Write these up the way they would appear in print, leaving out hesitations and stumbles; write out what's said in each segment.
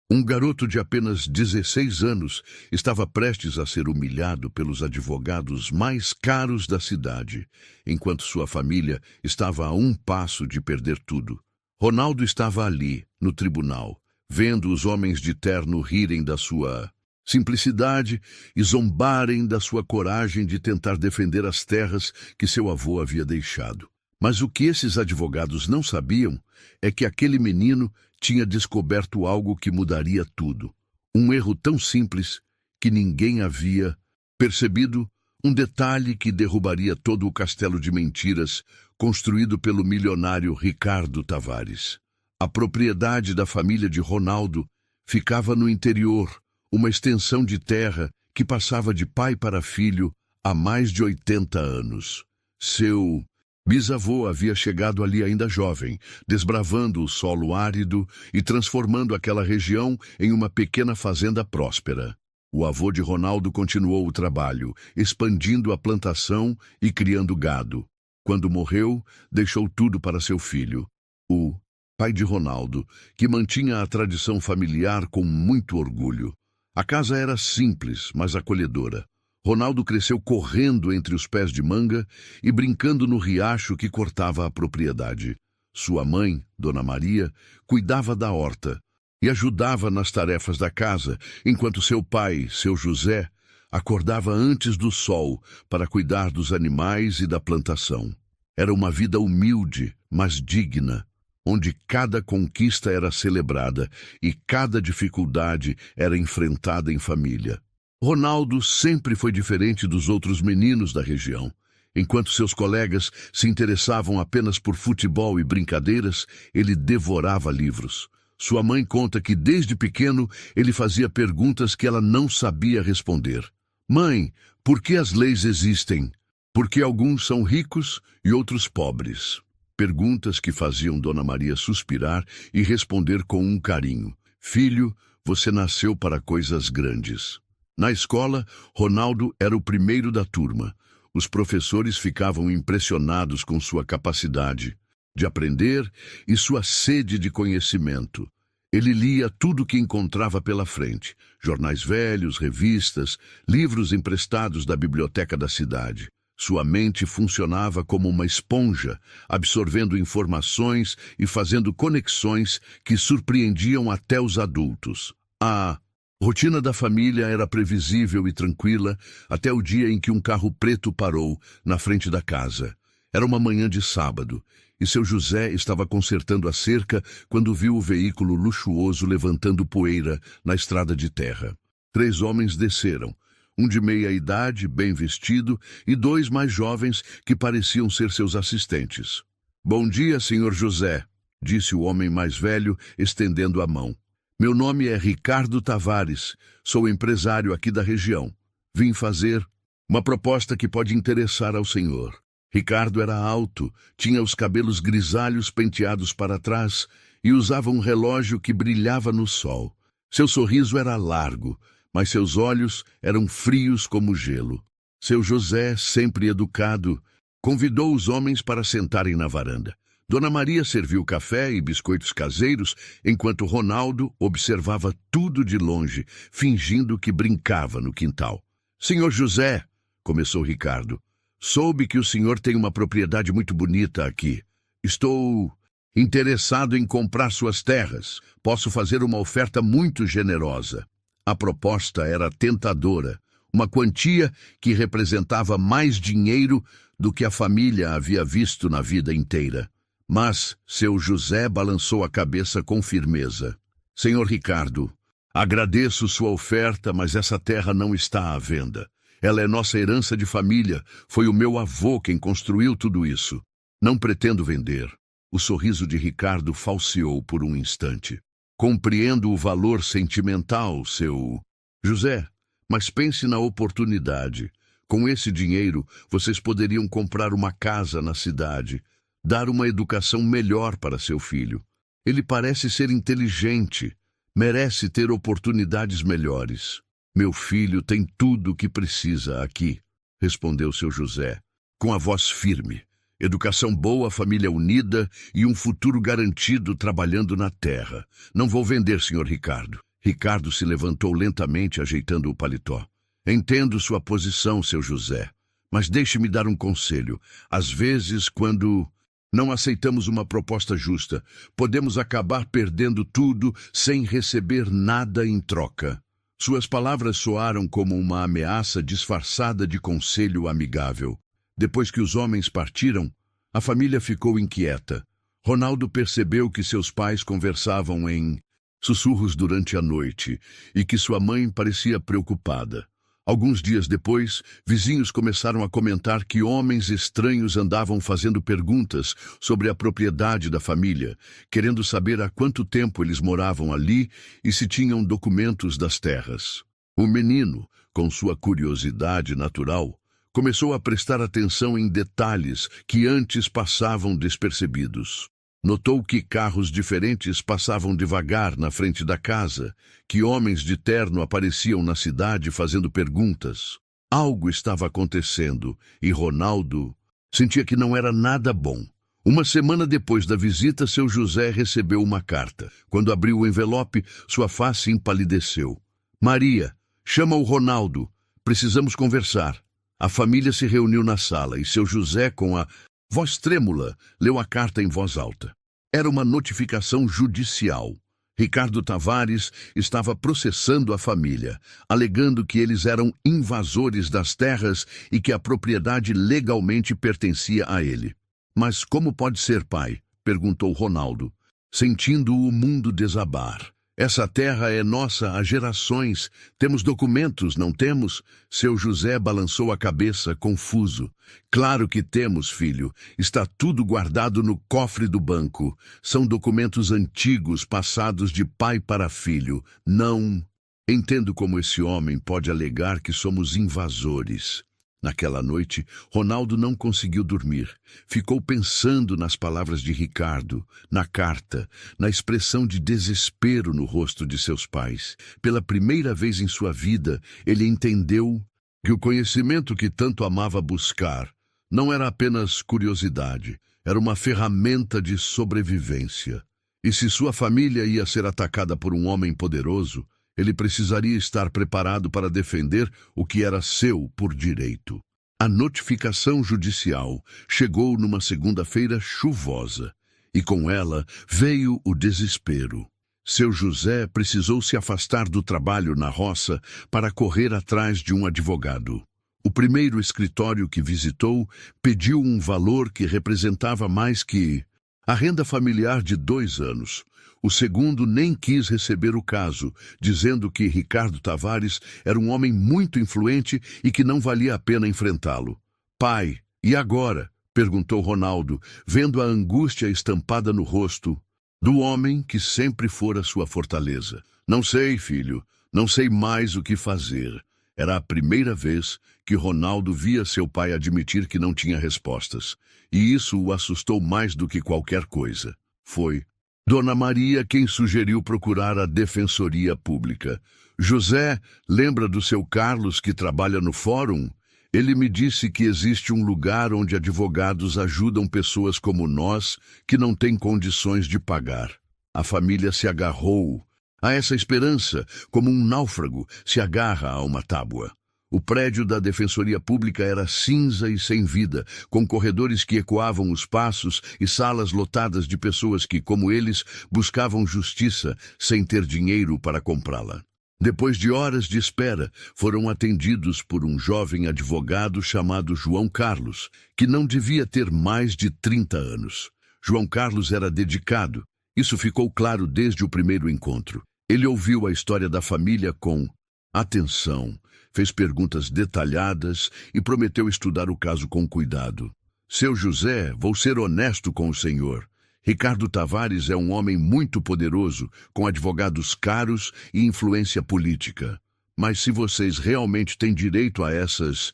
Um garoto de apenas 16 anos estava prestes a ser humilhado pelos advogados mais caros da cidade, enquanto sua família estava a um passo de perder tudo. Ronaldo estava ali, no tribunal, vendo os homens de terno rirem da sua simplicidade e zombarem da sua coragem de tentar defender as terras que seu avô havia deixado. Mas o que esses advogados não sabiam é que aquele menino tinha descoberto algo que mudaria tudo. Um erro tão simples que ninguém havia percebido, um detalhe que derrubaria todo o castelo de mentiras construído pelo milionário Ricardo Tavares. A propriedade da família de Ronaldo ficava no interior, uma extensão de terra que passava de pai para filho há mais de 80 anos. Seu bisavô havia chegado ali ainda jovem, desbravando o solo árido e transformando aquela região em uma pequena fazenda próspera. O avô de Ronaldo continuou o trabalho, expandindo a plantação e criando gado. Quando morreu, deixou tudo para seu filho, o pai de Ronaldo, que mantinha a tradição familiar com muito orgulho. A casa era simples, mas acolhedora. Ronaldo cresceu correndo entre os pés de manga e brincando no riacho que cortava a propriedade. Sua mãe, Dona Maria, cuidava da horta e ajudava nas tarefas da casa, enquanto seu pai, seu José, acordava antes do sol para cuidar dos animais e da plantação. Era uma vida humilde, mas digna, onde cada conquista era celebrada e cada dificuldade era enfrentada em família. Ronaldo sempre foi diferente dos outros meninos da região. Enquanto seus colegas se interessavam apenas por futebol e brincadeiras, ele devorava livros. Sua mãe conta que desde pequeno ele fazia perguntas que ela não sabia responder. Mãe, por que as leis existem? Por que alguns são ricos e outros pobres? Perguntas que faziam Dona Maria suspirar e responder com um carinho. Filho, você nasceu para coisas grandes. Na escola, Ronaldo era o primeiro da turma. Os professores ficavam impressionados com sua capacidade de aprender e sua sede de conhecimento. Ele lia tudo o que encontrava pela frente: jornais velhos, revistas, livros emprestados da biblioteca da cidade. Sua mente funcionava como uma esponja, absorvendo informações e fazendo conexões que surpreendiam até os adultos. A rotina da família era previsível e tranquila até o dia em que um carro preto parou na frente da casa. Era uma manhã de sábado, e seu José estava consertando a cerca quando viu o veículo luxuoso levantando poeira na estrada de terra. 3 homens desceram, um de meia idade, bem vestido, e 2 mais jovens que pareciam ser seus assistentes. Bom dia, senhor José, disse o homem mais velho, estendendo a mão. Meu nome é Ricardo Tavares, sou empresário aqui da região. Vim fazer uma proposta que pode interessar ao senhor. Ricardo era alto, tinha os cabelos grisalhos penteados para trás e usava um relógio que brilhava no sol. Seu sorriso era largo, mas seus olhos eram frios como gelo. Seu José, sempre educado, convidou os homens para sentarem na varanda. Dona Maria serviu café e biscoitos caseiros, enquanto Ronaldo observava tudo de longe, fingindo que brincava no quintal. Senhor José, começou Ricardo, soube que o senhor tem uma propriedade muito bonita aqui. Estou interessado em comprar suas terras. Posso fazer uma oferta muito generosa. A proposta era tentadora, uma quantia que representava mais dinheiro do que a família havia visto na vida inteira. Mas seu José balançou a cabeça com firmeza. Senhor Ricardo, agradeço sua oferta, mas essa terra não está à venda. Ela é nossa herança de família. Foi o meu avô quem construiu tudo isso. Não pretendo vender. O sorriso de Ricardo falseou por um instante. Compreendo o valor sentimental, seu José, mas pense na oportunidade. Com esse dinheiro, vocês poderiam comprar uma casa na cidade, dar uma educação melhor para seu filho. Ele parece ser inteligente, merece ter oportunidades melhores. Meu filho tem tudo o que precisa aqui, respondeu seu José, com a voz firme. Educação boa, família unida e um futuro garantido trabalhando na terra. Não vou vender, senhor Ricardo. Ricardo se levantou lentamente, ajeitando o paletó. Entendo sua posição, seu José, mas deixe-me dar um conselho. Às vezes, quando não aceitamos uma proposta justa, podemos acabar perdendo tudo sem receber nada em troca. Suas palavras soaram como uma ameaça disfarçada de conselho amigável. Depois que os homens partiram, a família ficou inquieta. Ronaldo percebeu que seus pais conversavam em sussurros durante a noite e que sua mãe parecia preocupada. Alguns dias depois, vizinhos começaram a comentar que homens estranhos andavam fazendo perguntas sobre a propriedade da família, querendo saber há quanto tempo eles moravam ali e se tinham documentos das terras. O menino, com sua curiosidade natural, começou a prestar atenção em detalhes que antes passavam despercebidos. Notou que carros diferentes passavam devagar na frente da casa, que homens de terno apareciam na cidade fazendo perguntas. Algo estava acontecendo e Ronaldo sentia que não era nada bom. Uma semana depois da visita, seu José recebeu uma carta. Quando abriu o envelope, sua face empalideceu. Maria, chama o Ronaldo. Precisamos conversar. A família se reuniu na sala e seu José, com a voz trêmula, leu a carta em voz alta. Era uma notificação judicial. Ricardo Tavares estava processando a família, alegando que eles eram invasores das terras e que a propriedade legalmente pertencia a ele. Mas como pode ser, pai? Perguntou Ronaldo, sentindo o mundo desabar. Essa terra é nossa há gerações. Temos documentos, não temos? Seu José balançou a cabeça, confuso. Claro que temos, filho. Está tudo guardado no cofre do banco. São documentos antigos, passados de pai para filho. Não. Entendo como esse homem pode alegar que somos invasores. Naquela noite, Ronaldo não conseguiu dormir. Ficou pensando nas palavras de Ricardo, na carta, na expressão de desespero no rosto de seus pais. Pela primeira vez em sua vida, ele entendeu que o conhecimento que tanto amava buscar não era apenas curiosidade, era uma ferramenta de sobrevivência. E se sua família ia ser atacada por um homem poderoso, ele precisaria estar preparado para defender o que era seu por direito. A notificação judicial chegou numa segunda-feira chuvosa, e com ela veio o desespero. Seu José precisou se afastar do trabalho na roça para correr atrás de um advogado. O primeiro escritório que visitou pediu um valor que representava mais que a renda familiar de 2 anos. O segundo nem quis receber o caso, dizendo que Ricardo Tavares era um homem muito influente e que não valia a pena enfrentá-lo. Pai, e agora? Perguntou Ronaldo, vendo a angústia estampada no rosto do homem que sempre fora sua fortaleza. Não sei, filho, não sei mais o que fazer. Era a primeira vez que Ronaldo via seu pai admitir que não tinha respostas, e isso o assustou mais do que qualquer coisa. Foi Dona Maria quem sugeriu procurar a Defensoria Pública. José, lembra do seu Carlos que trabalha no fórum? Ele me disse que existe um lugar onde advogados ajudam pessoas como nós que não têm condições de pagar. A família se agarrou a essa esperança como um náufrago se agarra a uma tábua. O prédio da Defensoria Pública era cinza e sem vida, com corredores que ecoavam os passos e salas lotadas de pessoas que, como eles, buscavam justiça sem ter dinheiro para comprá-la. Depois de horas de espera, foram atendidos por um jovem advogado chamado João Carlos, que não devia ter mais de 30 anos. João Carlos era dedicado. Isso ficou claro desde o primeiro encontro. Ele ouviu a história da família com atenção, fez perguntas detalhadas e prometeu estudar o caso com cuidado. Seu José, vou ser honesto com o senhor. Ricardo Tavares é um homem muito poderoso, com advogados caros e influência política. Mas se vocês realmente têm direito a essas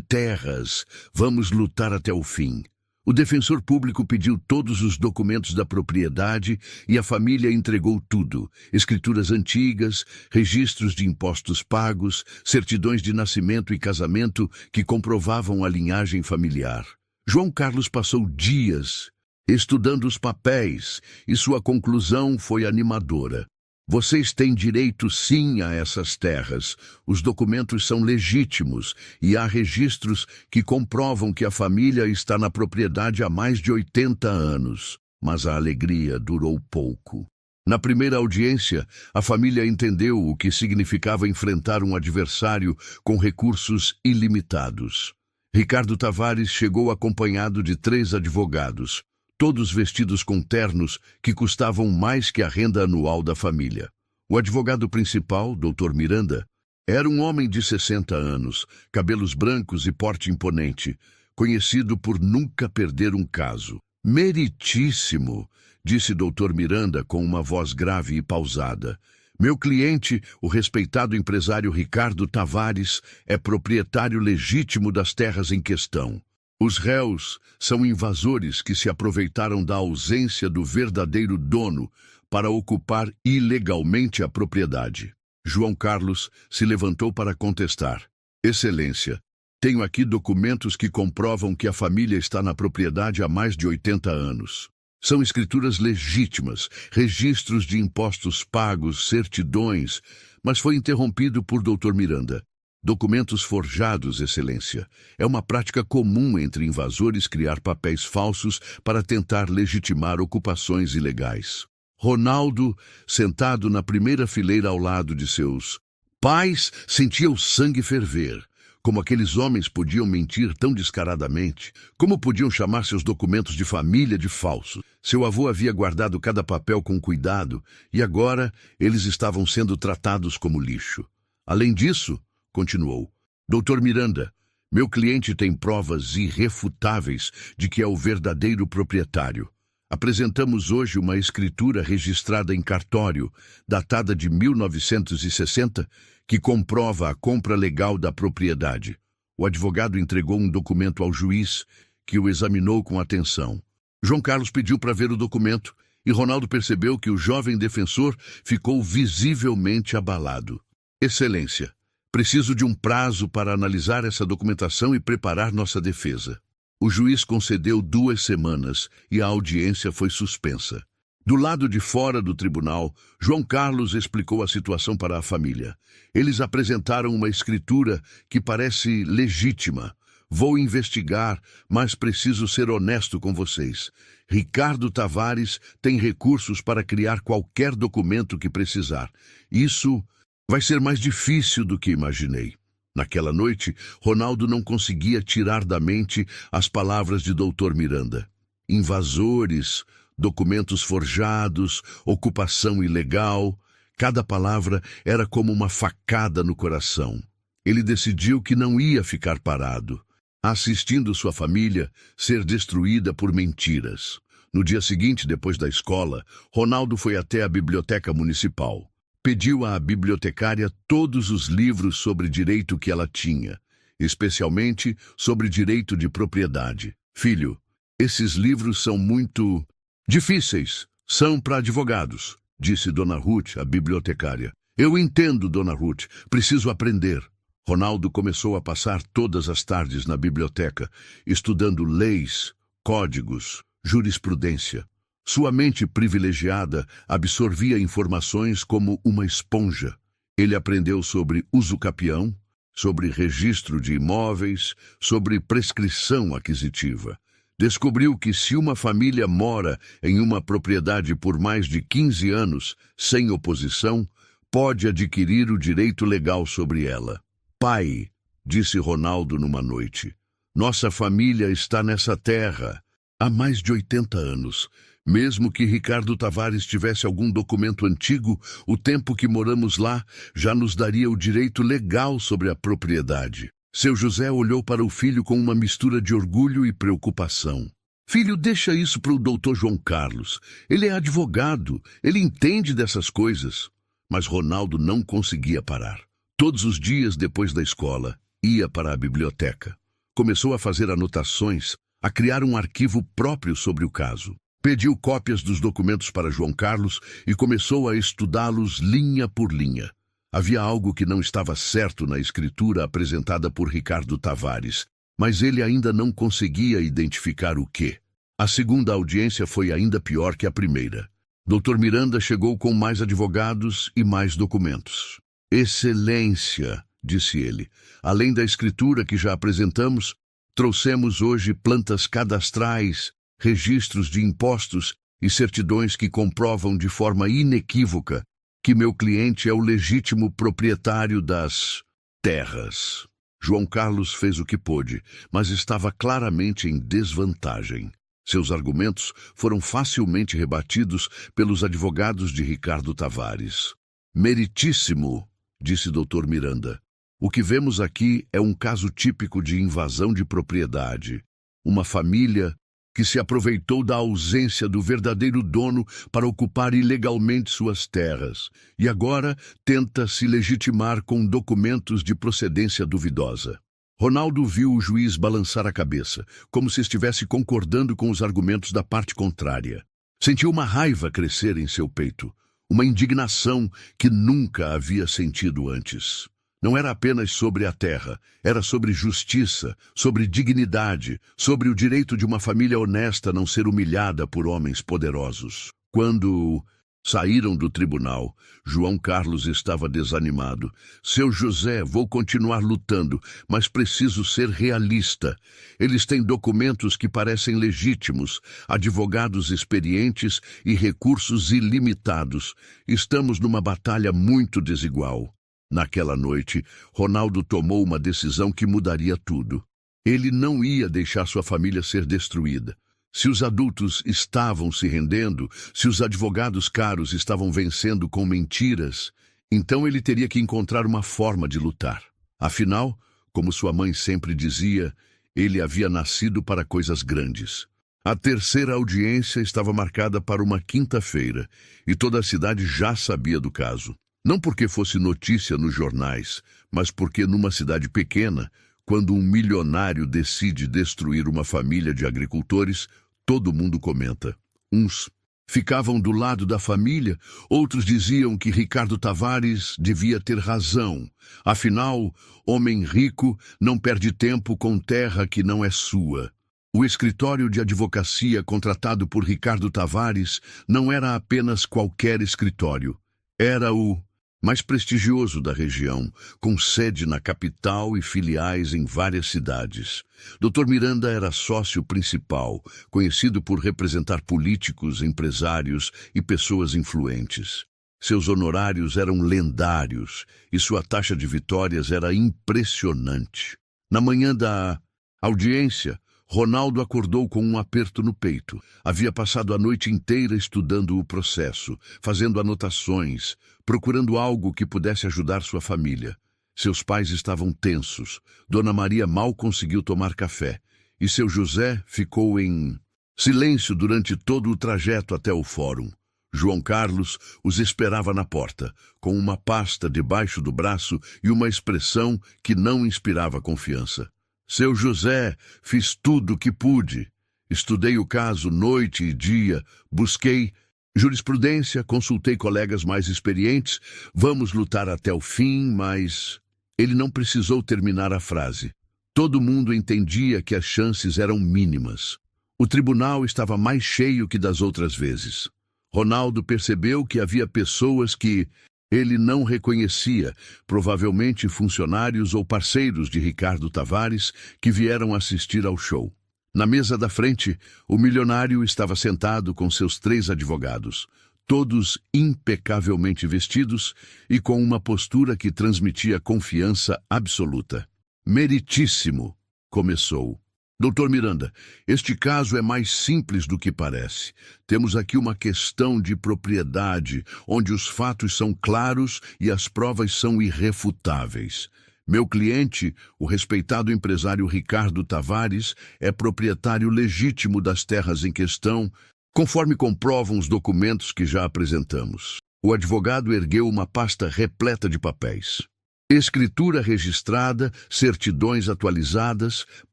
terras, vamos lutar até o fim. O defensor público pediu todos os documentos da propriedade e a família entregou tudo: escrituras antigas, registros de impostos pagos, certidões de nascimento e casamento que comprovavam a linhagem familiar. João Carlos passou dias estudando os papéis e sua conclusão foi animadora. Vocês têm direito sim a essas terras. Os documentos são legítimos e há registros que comprovam que a família está na propriedade há mais de 80 anos. Mas a alegria durou pouco. Na primeira audiência, a família entendeu o que significava enfrentar um adversário com recursos ilimitados. Ricardo Tavares chegou acompanhado de 3 advogados, todos vestidos com ternos que custavam mais que a renda anual da família. O advogado principal, Dr. Miranda, era um homem de 60 anos, cabelos brancos e porte imponente, conhecido por nunca perder um caso. Meritíssimo, disse Dr. Miranda com uma voz grave e pausada. Meu cliente, o respeitado empresário Ricardo Tavares, é proprietário legítimo das terras em questão. Os réus são invasores que se aproveitaram da ausência do verdadeiro dono para ocupar ilegalmente a propriedade. João Carlos se levantou para contestar. Excelência, tenho aqui documentos que comprovam que a família está na propriedade há mais de 80 anos. São escrituras legítimas, registros de impostos pagos, certidões, mas foi interrompido por Dr. Miranda. Documentos forjados, Excelência. É uma prática comum entre invasores criar papéis falsos para tentar legitimar ocupações ilegais. Ronaldo, sentado na primeira fileira ao lado de seus pais, sentia o sangue ferver. Como aqueles homens podiam mentir tão descaradamente? Como podiam chamar seus documentos de família de falsos? Seu avô havia guardado cada papel com cuidado e agora eles estavam sendo tratados como lixo. Além disso, continuou, Dr. Miranda, meu cliente tem provas irrefutáveis de que é o verdadeiro proprietário. Apresentamos hoje uma escritura registrada em cartório, datada de 1960, que comprova a compra legal da propriedade. O advogado entregou um documento ao juiz, que o examinou com atenção. João Carlos pediu para ver o documento e Ronaldo percebeu que o jovem defensor ficou visivelmente abalado. Excelência, preciso de um prazo para analisar essa documentação e preparar nossa defesa. O juiz concedeu 2 semanas e a audiência foi suspensa. Do lado de fora do tribunal, João Carlos explicou a situação para a família. Eles apresentaram uma escritura que parece legítima. Vou investigar, mas preciso ser honesto com vocês. Ricardo Tavares tem recursos para criar qualquer documento que precisar. Isso vai ser mais difícil do que imaginei. Naquela noite, Ronaldo não conseguia tirar da mente as palavras de Dr. Miranda. Invasores, documentos forjados, ocupação ilegal. Cada palavra era como uma facada no coração. Ele decidiu que não ia ficar parado, assistindo sua família ser destruída por mentiras. No dia seguinte, depois da escola, Ronaldo foi até a biblioteca municipal. Pediu à bibliotecária todos os livros sobre direito que ela tinha, especialmente sobre direito de propriedade. Filho, esses livros são muito difíceis. São para advogados, disse Dona Ruth, a bibliotecária. Eu entendo, Dona Ruth. Preciso aprender. Ronaldo começou a passar todas as tardes na biblioteca, estudando leis, códigos, jurisprudência. Sua mente privilegiada absorvia informações como uma esponja. Ele aprendeu sobre uso capião, sobre registro de imóveis, sobre prescrição aquisitiva. Descobriu que se uma família mora em uma propriedade por mais de 15 anos, sem oposição, pode adquirir o direito legal sobre ela. Pai, disse Ronaldo numa noite, nossa família está nessa terra há mais de 80 anos. Mesmo que Ricardo Tavares tivesse algum documento antigo, o tempo que moramos lá já nos daria o direito legal sobre a propriedade. Seu José olhou para o filho com uma mistura de orgulho e preocupação. Filho, deixa isso para o doutor João Carlos. Ele é advogado, ele entende dessas coisas. Mas Ronaldo não conseguia parar. Todos os dias depois da escola, ia para a biblioteca. Começou a fazer anotações, a criar um arquivo próprio sobre o caso. Pediu cópias dos documentos para João Carlos e começou a estudá-los linha por linha. Havia algo que não estava certo na escritura apresentada por Ricardo Tavares, mas ele ainda não conseguia identificar o quê. A segunda audiência foi ainda pior que a primeira. Dr. Miranda chegou com mais advogados e mais documentos. Excelência, disse ele. Além da escritura que já apresentamos, trouxemos hoje plantas cadastrais, registros de impostos e certidões que comprovam de forma inequívoca que meu cliente é o legítimo proprietário das terras. João Carlos fez o que pôde, mas estava claramente em desvantagem. Seus argumentos foram facilmente rebatidos pelos advogados de Ricardo Tavares. Meritíssimo, disse Dr. Miranda. O que vemos aqui é um caso típico de invasão de propriedade. Uma família que se aproveitou da ausência do verdadeiro dono para ocupar ilegalmente suas terras e agora tenta se legitimar com documentos de procedência duvidosa. Ronaldo viu o juiz balançar a cabeça, como se estivesse concordando com os argumentos da parte contrária. Sentiu uma raiva crescer em seu peito, uma indignação que nunca havia sentido antes. Não era apenas sobre a terra, era sobre justiça, sobre dignidade, sobre o direito de uma família honesta não ser humilhada por homens poderosos. Quando saíram do tribunal, João Carlos estava desanimado. Seu José, vou continuar lutando, mas preciso ser realista. Eles têm documentos que parecem legítimos, advogados experientes e recursos ilimitados. Estamos numa batalha muito desigual. Naquela noite, Ronaldo tomou uma decisão que mudaria tudo. Ele não ia deixar sua família ser destruída. Se os adultos estavam se rendendo, se os advogados caros estavam vencendo com mentiras, então ele teria que encontrar uma forma de lutar. Afinal, como sua mãe sempre dizia, ele havia nascido para coisas grandes. A terceira audiência estava marcada para uma quinta-feira, e toda a cidade já sabia do caso. Não porque fosse notícia nos jornais, mas porque numa cidade pequena, quando um milionário decide destruir uma família de agricultores, todo mundo comenta. Uns ficavam do lado da família, outros diziam que Ricardo Tavares devia ter razão. Afinal, homem rico não perde tempo com terra que não é sua. O escritório de advocacia contratado por Ricardo Tavares não era apenas qualquer escritório. Era o mais prestigioso da região, com sede na capital e filiais em várias cidades. Dr. Miranda era sócio principal, conhecido por representar políticos, empresários e pessoas influentes. Seus honorários eram lendários e sua taxa de vitórias era impressionante. Na manhã da audiência, Ronaldo acordou com um aperto no peito. Havia passado a noite inteira estudando o processo, fazendo anotações, procurando algo que pudesse ajudar sua família. Seus pais estavam tensos. Dona Maria mal conseguiu tomar café. E seu José ficou em silêncio durante todo o trajeto até o fórum. João Carlos os esperava na porta, com uma pasta debaixo do braço e uma expressão que não inspirava confiança. Seu José, fiz tudo o que pude. Estudei o caso noite e dia, busquei jurisprudência, consultei colegas mais experientes, vamos lutar até o fim, mas ele não precisou terminar a frase. Todo mundo entendia que as chances eram mínimas. O tribunal estava mais cheio que das outras vezes. Ronaldo percebeu que havia pessoas que ele não reconhecia, provavelmente funcionários ou parceiros de Ricardo Tavares, que vieram assistir ao show. Na mesa da frente, o milionário estava sentado com seus 3 advogados, todos impecavelmente vestidos e com uma postura que transmitia confiança absoluta. Meritíssimo, começou. Dr. Miranda, este caso é mais simples do que parece. Temos aqui uma questão de propriedade, onde os fatos são claros e as provas são irrefutáveis. Meu cliente, o respeitado empresário Ricardo Tavares, é proprietário legítimo das terras em questão, conforme comprovam os documentos que já apresentamos. O advogado ergueu uma pasta repleta de papéis. Escritura registrada, certidões atualizadas,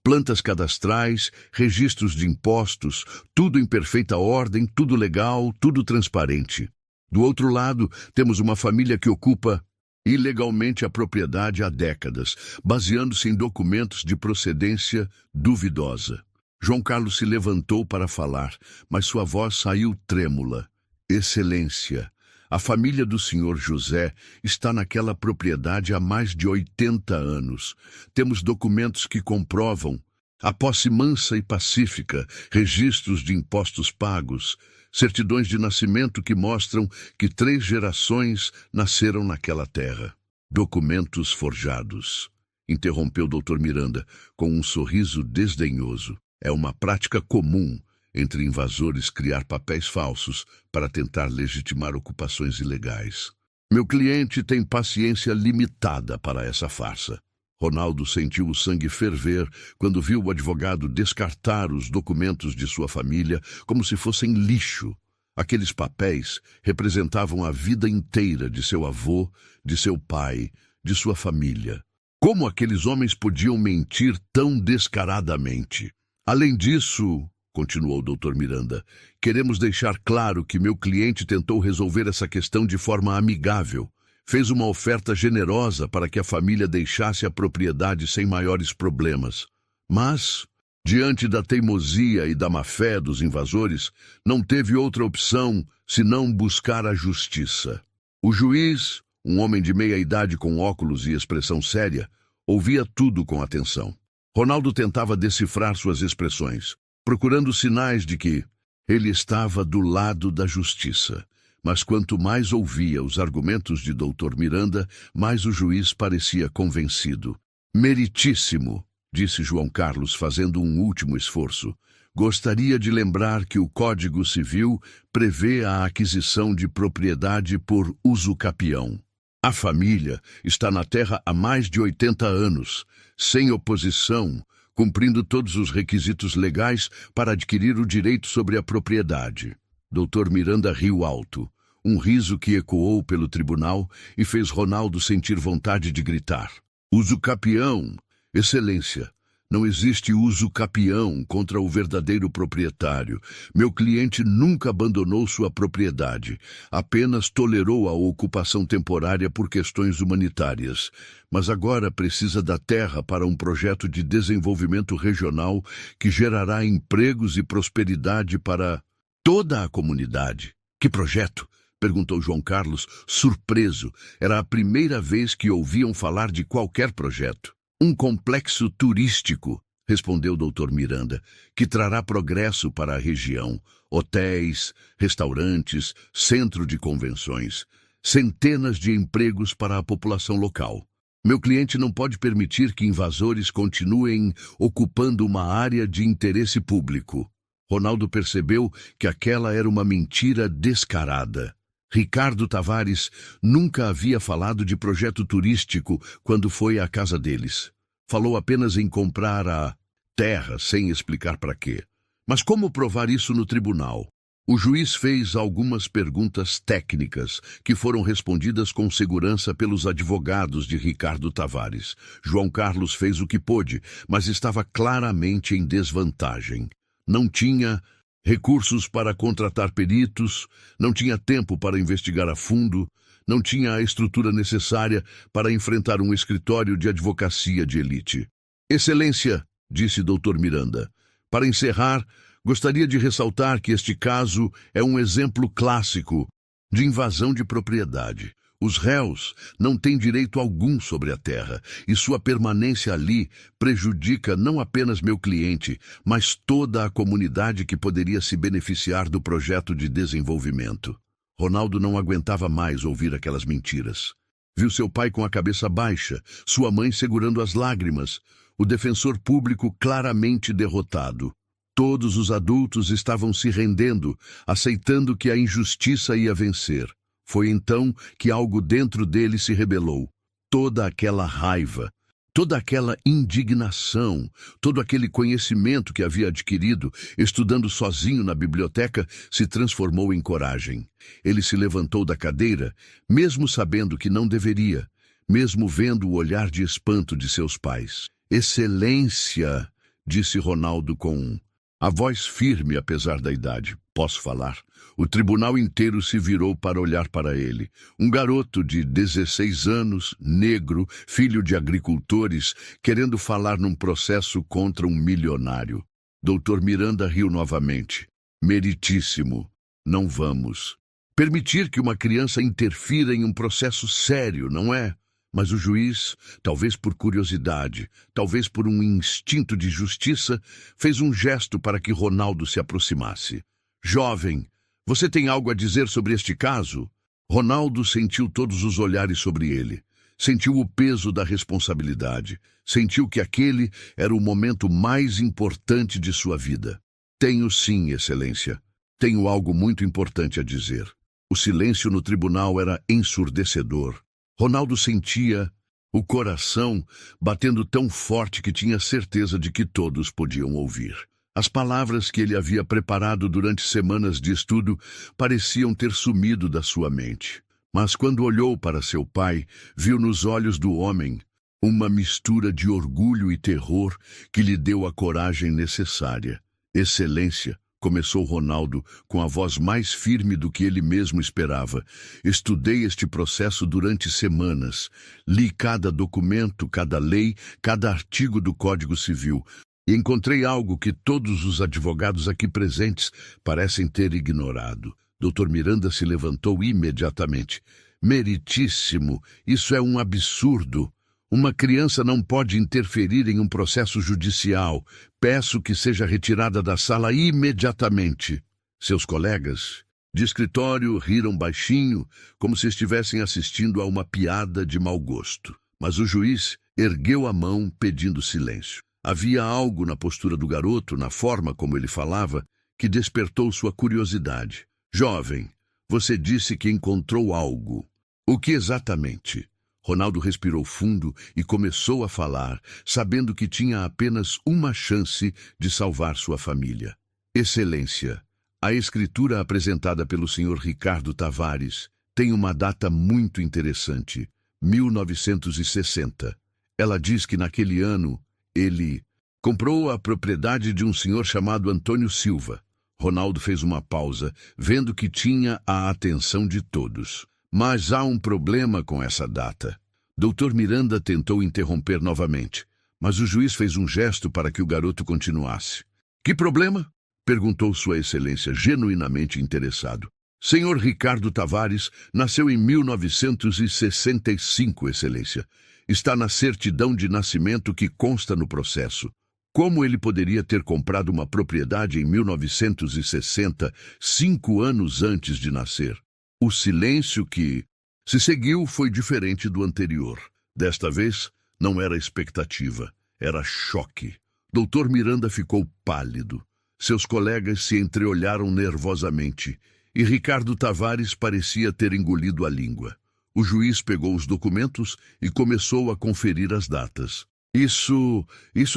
plantas cadastrais, registros de impostos, tudo em perfeita ordem, tudo legal, tudo transparente. Do outro lado, temos uma família que ocupa ilegalmente a propriedade há décadas, baseando-se em documentos de procedência duvidosa. João Carlos se levantou para falar, mas sua voz saiu trêmula. Excelência, a família do senhor José está naquela propriedade há mais de 80 anos. Temos documentos que comprovam a posse mansa e pacífica, registros de impostos pagos, certidões de nascimento que mostram que 3 gerações nasceram naquela terra. Documentos forjados, interrompeu Dr. Miranda com um sorriso desdenhoso. É uma prática comum entre invasores criar papéis falsos para tentar legitimar ocupações ilegais. Meu cliente tem paciência limitada para essa farsa. Ronaldo sentiu o sangue ferver quando viu o advogado descartar os documentos de sua família como se fossem lixo. Aqueles papéis representavam a vida inteira de seu avô, de seu pai, de sua família. Como aqueles homens podiam mentir tão descaradamente? Além disso, continuou o Dr. Miranda, queremos deixar claro que meu cliente tentou resolver essa questão de forma amigável. Fez uma oferta generosa para que a família deixasse a propriedade sem maiores problemas. Mas, diante da teimosia e da má-fé dos invasores, não teve outra opção senão buscar a justiça. O juiz, um homem de meia idade com óculos e expressão séria, ouvia tudo com atenção. Ronaldo tentava decifrar suas expressões, procurando sinais de que ele estava do lado da justiça. Mas quanto mais ouvia os argumentos de Dr. Miranda, mais o juiz parecia convencido. Meritíssimo, disse João Carlos, fazendo um último esforço. Gostaria de lembrar que o Código Civil prevê a aquisição de propriedade por uso capião. A família está na terra há mais de 80 anos, sem oposição, cumprindo todos os requisitos legais para adquirir o direito sobre a propriedade. Dr. Miranda riu alto, um riso que ecoou pelo tribunal e fez Ronaldo sentir vontade de gritar. Uso capião, excelência. Não existe uso capião contra o verdadeiro proprietário. Meu cliente nunca abandonou sua propriedade, apenas tolerou a ocupação temporária por questões humanitárias. Mas agora precisa da terra para um projeto de desenvolvimento regional que gerará empregos e prosperidade para toda a comunidade. Que projeto? Perguntou João Carlos, surpreso. Era a primeira vez que ouviam falar de qualquer projeto. Um complexo turístico, respondeu Dr. Miranda, que trará progresso para a região. Hotéis, restaurantes, centro de convenções, centenas de empregos para a população local. Meu cliente não pode permitir que invasores continuem ocupando uma área de interesse público. Ronaldo percebeu que aquela era uma mentira descarada. Ricardo Tavares nunca havia falado de projeto turístico quando foi à casa deles. Falou apenas em comprar a terra sem explicar para quê. Mas como provar isso no tribunal? O juiz fez algumas perguntas técnicas que foram respondidas com segurança pelos advogados de Ricardo Tavares. João Carlos fez o que pôde, mas estava claramente em desvantagem. Não tinha recursos para contratar peritos, não tinha tempo para investigar a fundo, não tinha a estrutura necessária para enfrentar um escritório de advocacia de elite. Excelência, disse Dr. Miranda, para encerrar, gostaria de ressaltar que este caso é um exemplo clássico de invasão de propriedade. Os réus não têm direito algum sobre a terra, e sua permanência ali prejudica não apenas meu cliente, mas toda a comunidade que poderia se beneficiar do projeto de desenvolvimento. Ronaldo não aguentava mais ouvir aquelas mentiras. Viu seu pai com a cabeça baixa, sua mãe segurando as lágrimas, o defensor público claramente derrotado. Todos os adultos estavam se rendendo, aceitando que a injustiça ia vencer. Foi então que algo dentro dele se rebelou. Toda aquela raiva, toda aquela indignação, todo aquele conhecimento que havia adquirido, estudando sozinho na biblioteca, se transformou em coragem. Ele se levantou da cadeira, mesmo sabendo que não deveria, mesmo vendo o olhar de espanto de seus pais. Excelência, disse Ronaldo com a voz firme apesar da idade. Posso falar? O tribunal inteiro se virou para olhar para ele. Um garoto de 16 anos, negro, filho de agricultores, querendo falar num processo contra um milionário. Dr. Miranda riu novamente. Meritíssimo. Não vamos. Permitir que uma criança interfira em um processo sério, não é? Mas o juiz, talvez por curiosidade, talvez por um instinto de justiça, fez um gesto para que Ronaldo se aproximasse. Jovem, você tem algo a dizer sobre este caso? Ronaldo sentiu todos os olhares sobre ele. Sentiu o peso da responsabilidade. Sentiu que aquele era o momento mais importante de sua vida. Tenho sim, Excelência. Tenho algo muito importante a dizer. O silêncio no tribunal era ensurdecedor. Ronaldo sentia o coração batendo tão forte que tinha certeza de que todos podiam ouvir. As palavras que ele havia preparado durante semanas de estudo pareciam ter sumido da sua mente. Mas quando olhou para seu pai, viu nos olhos do homem uma mistura de orgulho e terror que lhe deu a coragem necessária. Excelência, começou Ronaldo com a voz mais firme do que ele mesmo esperava. Estudei este processo durante semanas. Li cada documento, cada lei, cada artigo do Código Civil. E encontrei algo que todos os advogados aqui presentes parecem ter ignorado. Dr. Miranda se levantou imediatamente. Meritíssimo, isso é um absurdo. Uma criança não pode interferir em um processo judicial. Peço que seja retirada da sala imediatamente. Seus colegas de escritório riram baixinho, como se estivessem assistindo a uma piada de mau gosto. Mas o juiz ergueu a mão pedindo silêncio. Havia algo na postura do garoto, na forma como ele falava, que despertou sua curiosidade. Jovem, você disse que encontrou algo. O que exatamente? Ronaldo respirou fundo e começou a falar, sabendo que tinha apenas uma chance de salvar sua família. Excelência, a escritura apresentada pelo Sr. Ricardo Tavares tem uma data muito interessante, 1960. Ela diz que naquele ano ele comprou a propriedade de um senhor chamado Antônio Silva. Ronaldo fez uma pausa, vendo que tinha a atenção de todos. Mas há um problema com essa data. Dr. Miranda tentou interromper novamente, mas o juiz fez um gesto para que o garoto continuasse. Que problema? Perguntou Sua Excelência, genuinamente interessado. Senhor Ricardo Tavares nasceu em 1965, Excelência. Está na certidão de nascimento que consta no processo. Como ele poderia ter comprado uma propriedade em 1960, 5 anos antes de nascer? O silêncio que se seguiu foi diferente do anterior. Desta vez, não era expectativa, era choque. Dr. Miranda ficou pálido. Seus colegas se entreolharam nervosamente, e Ricardo Tavares parecia ter engolido a língua. O juiz pegou os documentos e começou a conferir as datas. Isso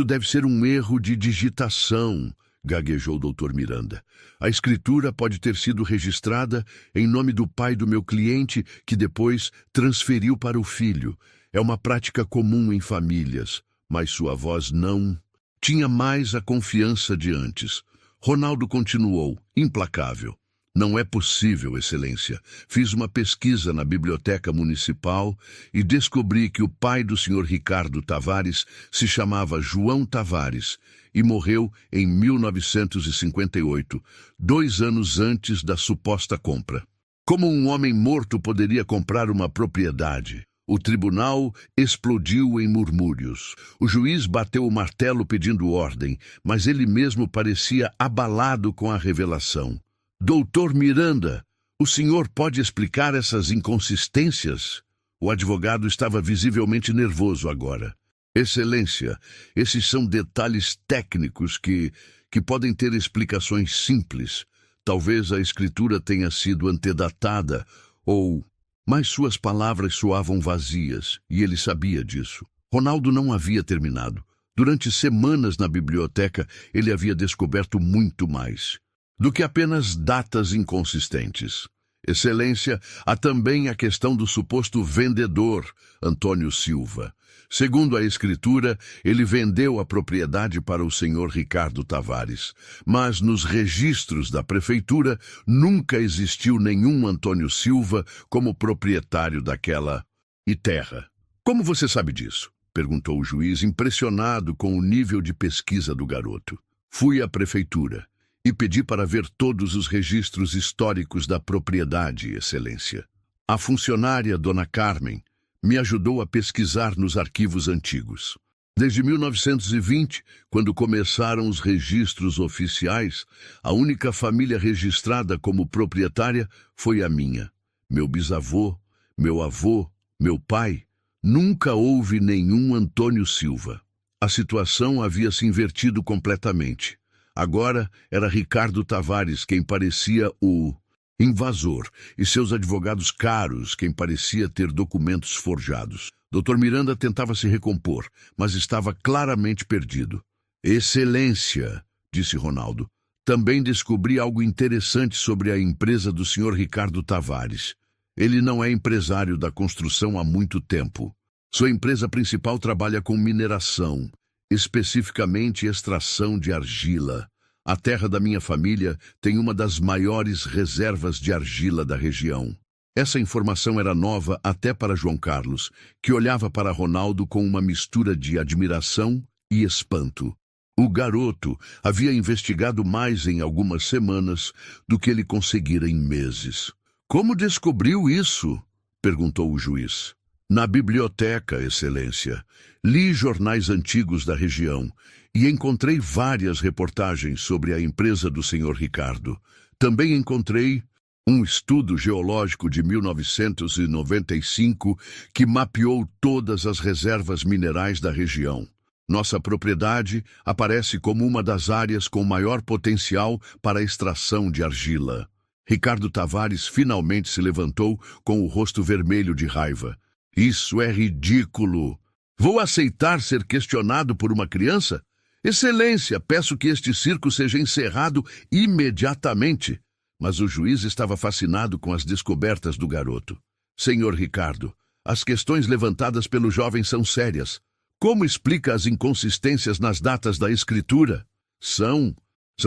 deve ser um erro de digitação, gaguejou o Dr. Miranda. A escritura pode ter sido registrada em nome do pai do meu cliente, que depois transferiu para o filho. É uma prática comum em famílias, mas sua voz não tinha mais a confiança de antes. Ronaldo continuou, implacável. Não é possível, Excelência. Fiz uma pesquisa na Biblioteca Municipal e descobri que o pai do Sr. Ricardo Tavares se chamava João Tavares e morreu em 1958, 2 anos antes da suposta compra. Como um homem morto poderia comprar uma propriedade? O tribunal explodiu em murmúrios. O juiz bateu o martelo pedindo ordem, mas ele mesmo parecia abalado com a revelação. Doutor Miranda, o senhor pode explicar essas inconsistências? O advogado estava visivelmente nervoso agora. Excelência, esses são detalhes técnicos que podem ter explicações simples. Talvez a escritura tenha sido antedatada mas suas palavras soavam vazias, e ele sabia disso. Ronaldo não havia terminado. Durante semanas na biblioteca, ele havia descoberto muito mais do que apenas datas inconsistentes. Excelência, há também a questão do suposto vendedor, Antônio Silva. Segundo a escritura, ele vendeu a propriedade para o senhor Ricardo Tavares, mas nos registros da prefeitura nunca existiu nenhum Antônio Silva como proprietário daquela terra. Como você sabe disso? Perguntou o juiz, impressionado com o nível de pesquisa do garoto. Fui à prefeitura e pedi para ver todos os registros históricos da propriedade, Excelência. A funcionária, Dona Carmen, me ajudou a pesquisar nos arquivos antigos. Desde 1920, quando começaram os registros oficiais, a única família registrada como proprietária foi a minha. Meu bisavô, meu avô, meu pai, nunca houve nenhum Antônio Silva. A situação havia se invertido completamente. Agora era Ricardo Tavares quem parecia o invasor e seus advogados caros quem parecia ter documentos forjados. Dr. Miranda tentava se recompor, mas estava claramente perdido. Excelência, disse Ronaldo, também descobri algo interessante sobre a empresa do Sr. Ricardo Tavares. Ele não é empresário da construção há muito tempo. Sua empresa principal trabalha com mineração, especificamente extração de argila. A terra da minha família tem uma das maiores reservas de argila da região. Essa informação era nova até para João Carlos, que olhava para Ronaldo com uma mistura de admiração e espanto. O garoto havia investigado mais em algumas semanas do que ele conseguira em meses. Como descobriu isso? Perguntou o juiz. Na biblioteca, Excelência. Li jornais antigos da região e encontrei várias reportagens sobre a empresa do Sr. Ricardo. Também encontrei um estudo geológico de 1995 que mapeou todas as reservas minerais da região. Nossa propriedade aparece como uma das áreas com maior potencial para a extração de argila. Ricardo Tavares finalmente se levantou com o rosto vermelho de raiva. Isso é ridículo. Vou aceitar ser questionado por uma criança? Excelência, peço que este circo seja encerrado imediatamente. Mas o juiz estava fascinado com as descobertas do garoto. Senhor Ricardo, as questões levantadas pelo jovem são sérias. Como explica as inconsistências nas datas da escritura? São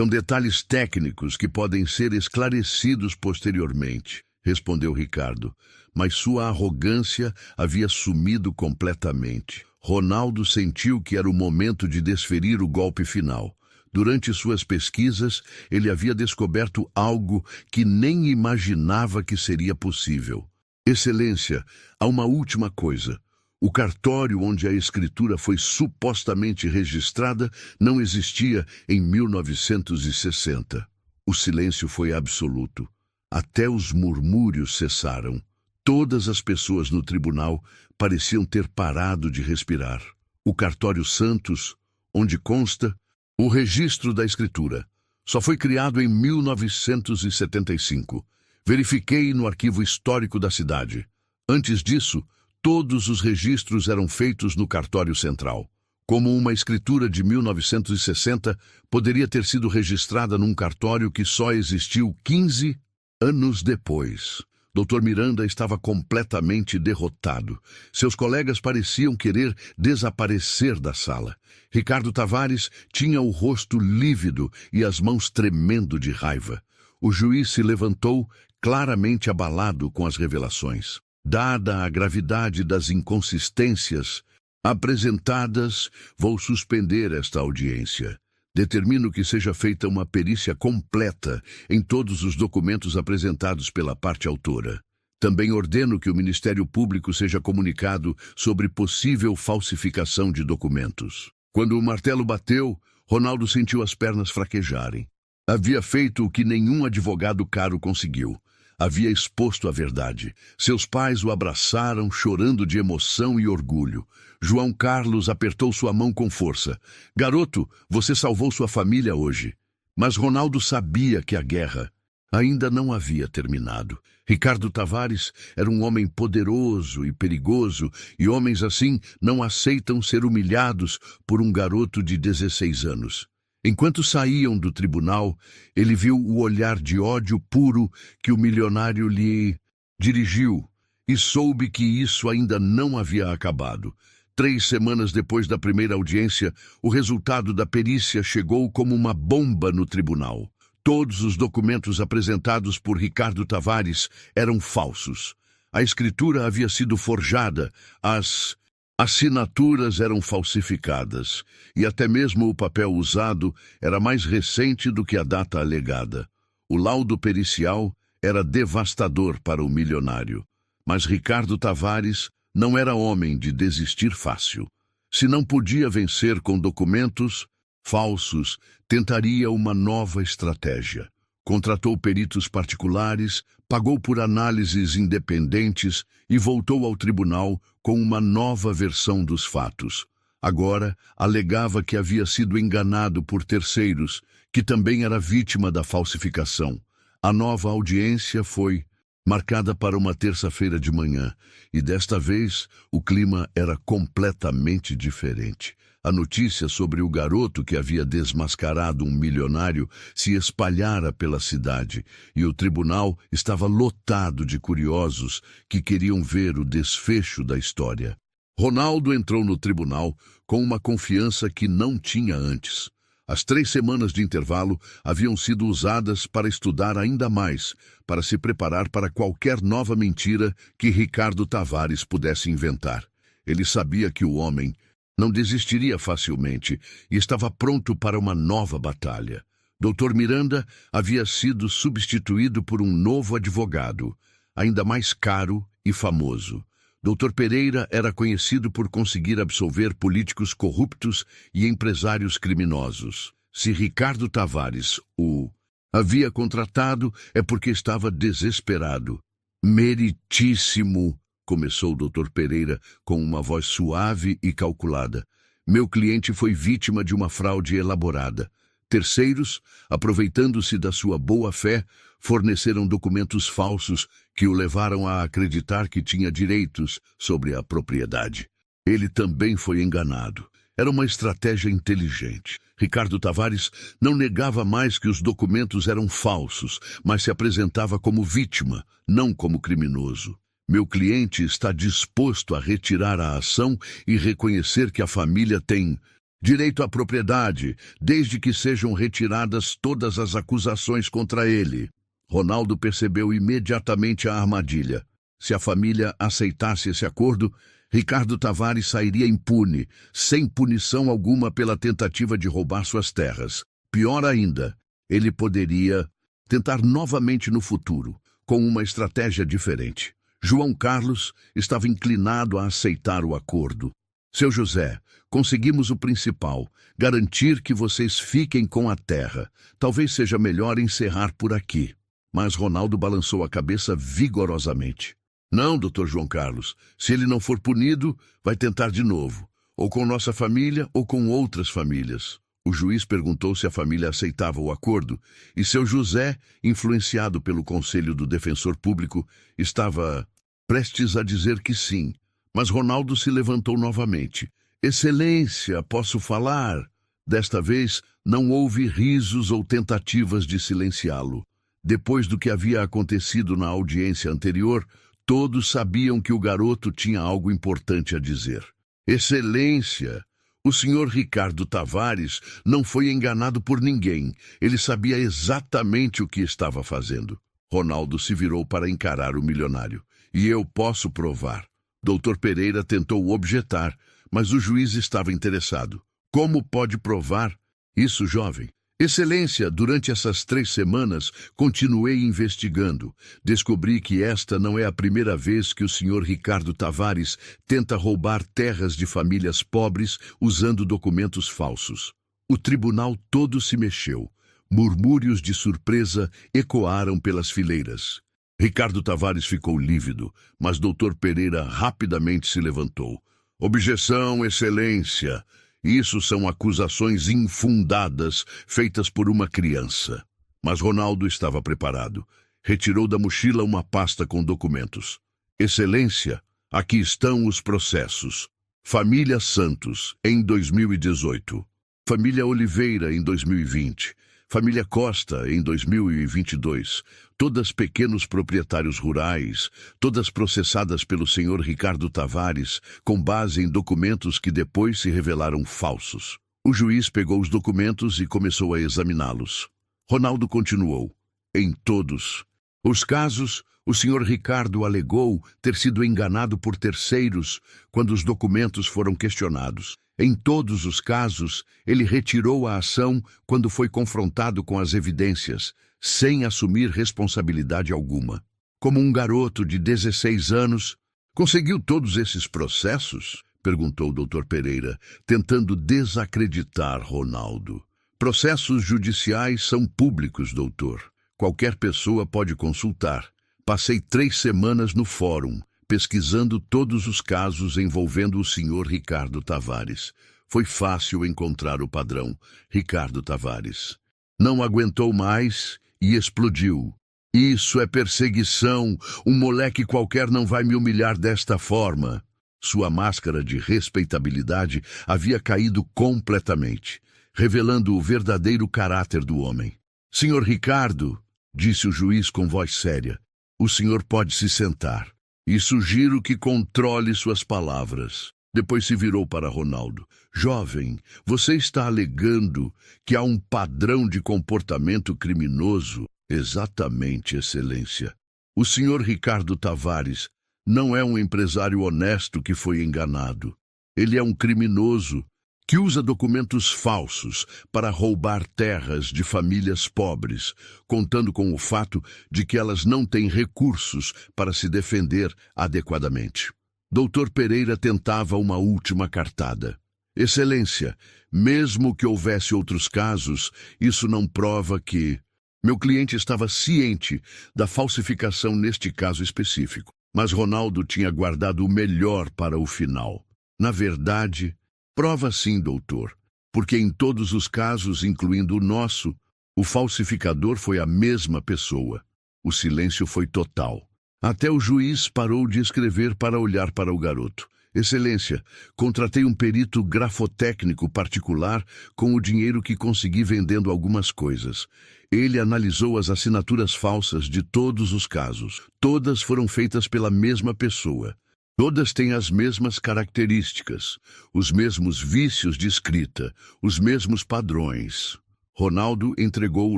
detalhes técnicos que podem ser esclarecidos posteriormente, respondeu Ricardo, mas sua arrogância havia sumido completamente. Ronaldo sentiu que era o momento de desferir o golpe final. Durante suas pesquisas, ele havia descoberto algo que nem imaginava que seria possível. Excelência, há uma última coisa. O cartório onde a escritura foi supostamente registrada não existia em 1960. O silêncio foi absoluto. Até os murmúrios cessaram. Todas as pessoas no tribunal pareciam ter parado de respirar. O cartório Santos, onde consta o registro da escritura, só foi criado em 1975. Verifiquei no arquivo histórico da cidade. Antes disso, todos os registros eram feitos no cartório central. Como uma escritura de 1960 poderia ter sido registrada num cartório que só existiu 15 anos depois. Dr. Miranda estava completamente derrotado. Seus colegas pareciam querer desaparecer da sala. Ricardo Tavares tinha o rosto lívido e as mãos tremendo de raiva. O juiz se levantou, claramente abalado com as revelações. Dada a gravidade das inconsistências apresentadas, vou suspender esta audiência. Determino que seja feita uma perícia completa em todos os documentos apresentados pela parte autora. Também ordeno que o Ministério Público seja comunicado sobre possível falsificação de documentos. Quando o martelo bateu, Ronaldo sentiu as pernas fraquejarem. Havia feito o que nenhum advogado caro conseguiu. Havia exposto a verdade. Seus pais o abraçaram, chorando de emoção e orgulho. João Carlos apertou sua mão com força. Garoto, você salvou sua família hoje. Mas Ronaldo sabia que a guerra ainda não havia terminado. Ricardo Tavares era um homem poderoso e perigoso, e homens assim não aceitam ser humilhados por um garoto de 16 anos. Enquanto saíam do tribunal, ele viu o olhar de ódio puro que o milionário lhe dirigiu e soube que isso ainda não havia acabado. 3 semanas depois da primeira audiência, o resultado da perícia chegou como uma bomba no tribunal. Todos os documentos apresentados por Ricardo Tavares eram falsos. A escritura havia sido forjada, as Assinaturas eram falsificadas, e até mesmo o papel usado era mais recente do que a data alegada. O laudo pericial era devastador para o milionário, mas Ricardo Tavares não era homem de desistir fácil. Se não podia vencer com documentos falsos, tentaria uma nova estratégia. Contratou peritos particulares, pagou por análises independentes e voltou ao tribunal com uma nova versão dos fatos. Agora, alegava que havia sido enganado por terceiros, que também era vítima da falsificação. A nova audiência foi marcada para uma terça-feira de manhã, e desta vez o clima era completamente diferente. A notícia sobre o garoto que havia desmascarado um milionário se espalhara pela cidade, e o tribunal estava lotado de curiosos que queriam ver o desfecho da história. Ronaldo entrou no tribunal com uma confiança que não tinha antes. As 3 semanas de intervalo haviam sido usadas para estudar ainda mais, para se preparar para qualquer nova mentira que Ricardo Tavares pudesse inventar. Ele sabia que o homem não desistiria facilmente e estava pronto para uma nova batalha. Dr. Miranda havia sido substituído por um novo advogado, ainda mais caro e famoso. Dr. Pereira era conhecido por conseguir absolver políticos corruptos e empresários criminosos. Se Ricardo Tavares o havia contratado, é porque estava desesperado. Meritíssimo, começou o Dr. Pereira com uma voz suave e calculada. Meu cliente foi vítima de uma fraude elaborada. Terceiros, aproveitando-se da sua boa-fé, forneceram documentos falsos que o levaram a acreditar que tinha direitos sobre a propriedade. Ele também foi enganado. Era uma estratégia inteligente. Ricardo Tavares não negava mais que os documentos eram falsos, mas se apresentava como vítima, não como criminoso. Meu cliente está disposto a retirar a ação e reconhecer que a família tem direito à propriedade, desde que sejam retiradas todas as acusações contra ele. Ronaldo percebeu imediatamente a armadilha. Se a família aceitasse esse acordo, Ricardo Tavares sairia impune, sem punição alguma pela tentativa de roubar suas terras. Pior ainda, ele poderia tentar novamente no futuro, com uma estratégia diferente. João Carlos estava inclinado a aceitar o acordo. Seu José, conseguimos o principal, garantir que vocês fiquem com a terra. Talvez seja melhor encerrar por aqui. Mas Ronaldo balançou a cabeça vigorosamente. Não, Dr. João Carlos, se ele não for punido, vai tentar de novo, ou com nossa família ou com outras famílias. O juiz perguntou se a família aceitava o acordo, e seu José, influenciado pelo conselho do defensor público, estava prestes a dizer que sim. Mas Ronaldo se levantou novamente. Excelência, posso falar? Desta vez, não houve risos ou tentativas de silenciá-lo. Depois do que havia acontecido na audiência anterior, todos sabiam que o garoto tinha algo importante a dizer. Excelência, o senhor Ricardo Tavares não foi enganado por ninguém. Ele sabia exatamente o que estava fazendo. Ronaldo se virou para encarar o milionário. E eu posso provar. Dr. Pereira tentou objetar, mas o juiz estava interessado. Como pode provar isso, jovem? Excelência, durante essas 3 semanas, continuei investigando. Descobri que esta não é a primeira vez que o senhor Ricardo Tavares tenta roubar terras de famílias pobres usando documentos falsos. O tribunal todo se mexeu. Murmúrios de surpresa ecoaram pelas fileiras. Ricardo Tavares ficou lívido, mas Dr. Pereira rapidamente se levantou. Objeção, excelência. Isso são acusações infundadas feitas por uma criança. Mas Ronaldo estava preparado. Retirou da mochila uma pasta com documentos. Excelência, aqui estão os processos. Família Santos, em 2018. Família Oliveira, em 2020. Família Costa, em 2022, todas pequenos proprietários rurais, todas processadas pelo senhor Ricardo Tavares, com base em documentos que depois se revelaram falsos. O juiz pegou os documentos e começou a examiná-los. Ronaldo continuou. Em todos os casos, O senhor Ricardo alegou ter sido enganado por terceiros quando os documentos foram questionados. Em todos os casos, ele retirou a ação quando foi confrontado com as evidências, sem assumir responsabilidade alguma. Como um garoto de 16 anos, conseguiu todos esses processos? Perguntou o Dr. Pereira, tentando desacreditar Ronaldo. Processos judiciais são públicos, doutor. Qualquer pessoa pode consultar. Passei 3 semanas no fórum, pesquisando todos os casos envolvendo o senhor Ricardo Tavares. Foi fácil encontrar o padrão, Ricardo Tavares. Não aguentou mais e explodiu. Isso é perseguição. Um moleque qualquer não vai me humilhar desta forma. Sua máscara de respeitabilidade havia caído completamente, revelando o verdadeiro caráter do homem. Senhor Ricardo, disse o juiz com voz séria, o senhor pode se sentar. E sugiro que controle suas palavras. Depois se virou para Ronaldo. Jovem, você está alegando que há um padrão de comportamento criminoso? Exatamente, excelência. O senhor Ricardo Tavares não é um empresário honesto que foi enganado. Ele é um criminoso que usa documentos falsos para roubar terras de famílias pobres, contando com o fato de que elas não têm recursos para se defender adequadamente. Dr. Pereira tentava uma última cartada. Excelência, mesmo que houvesse outros casos, isso não prova que... Meu cliente estava ciente da falsificação neste caso específico, mas Ronaldo tinha guardado o melhor para o final. Na verdade, prova sim, doutor, porque em todos os casos, incluindo o nosso, o falsificador foi a mesma pessoa. O silêncio foi total. Até o juiz parou de escrever para olhar para o garoto. Excelência, contratei um perito grafotécnico particular com o dinheiro que consegui vendendo algumas coisas. Ele analisou as assinaturas falsas de todos os casos. Todas foram feitas pela mesma pessoa. Todas têm as mesmas características, os mesmos vícios de escrita, os mesmos padrões. Ronaldo entregou o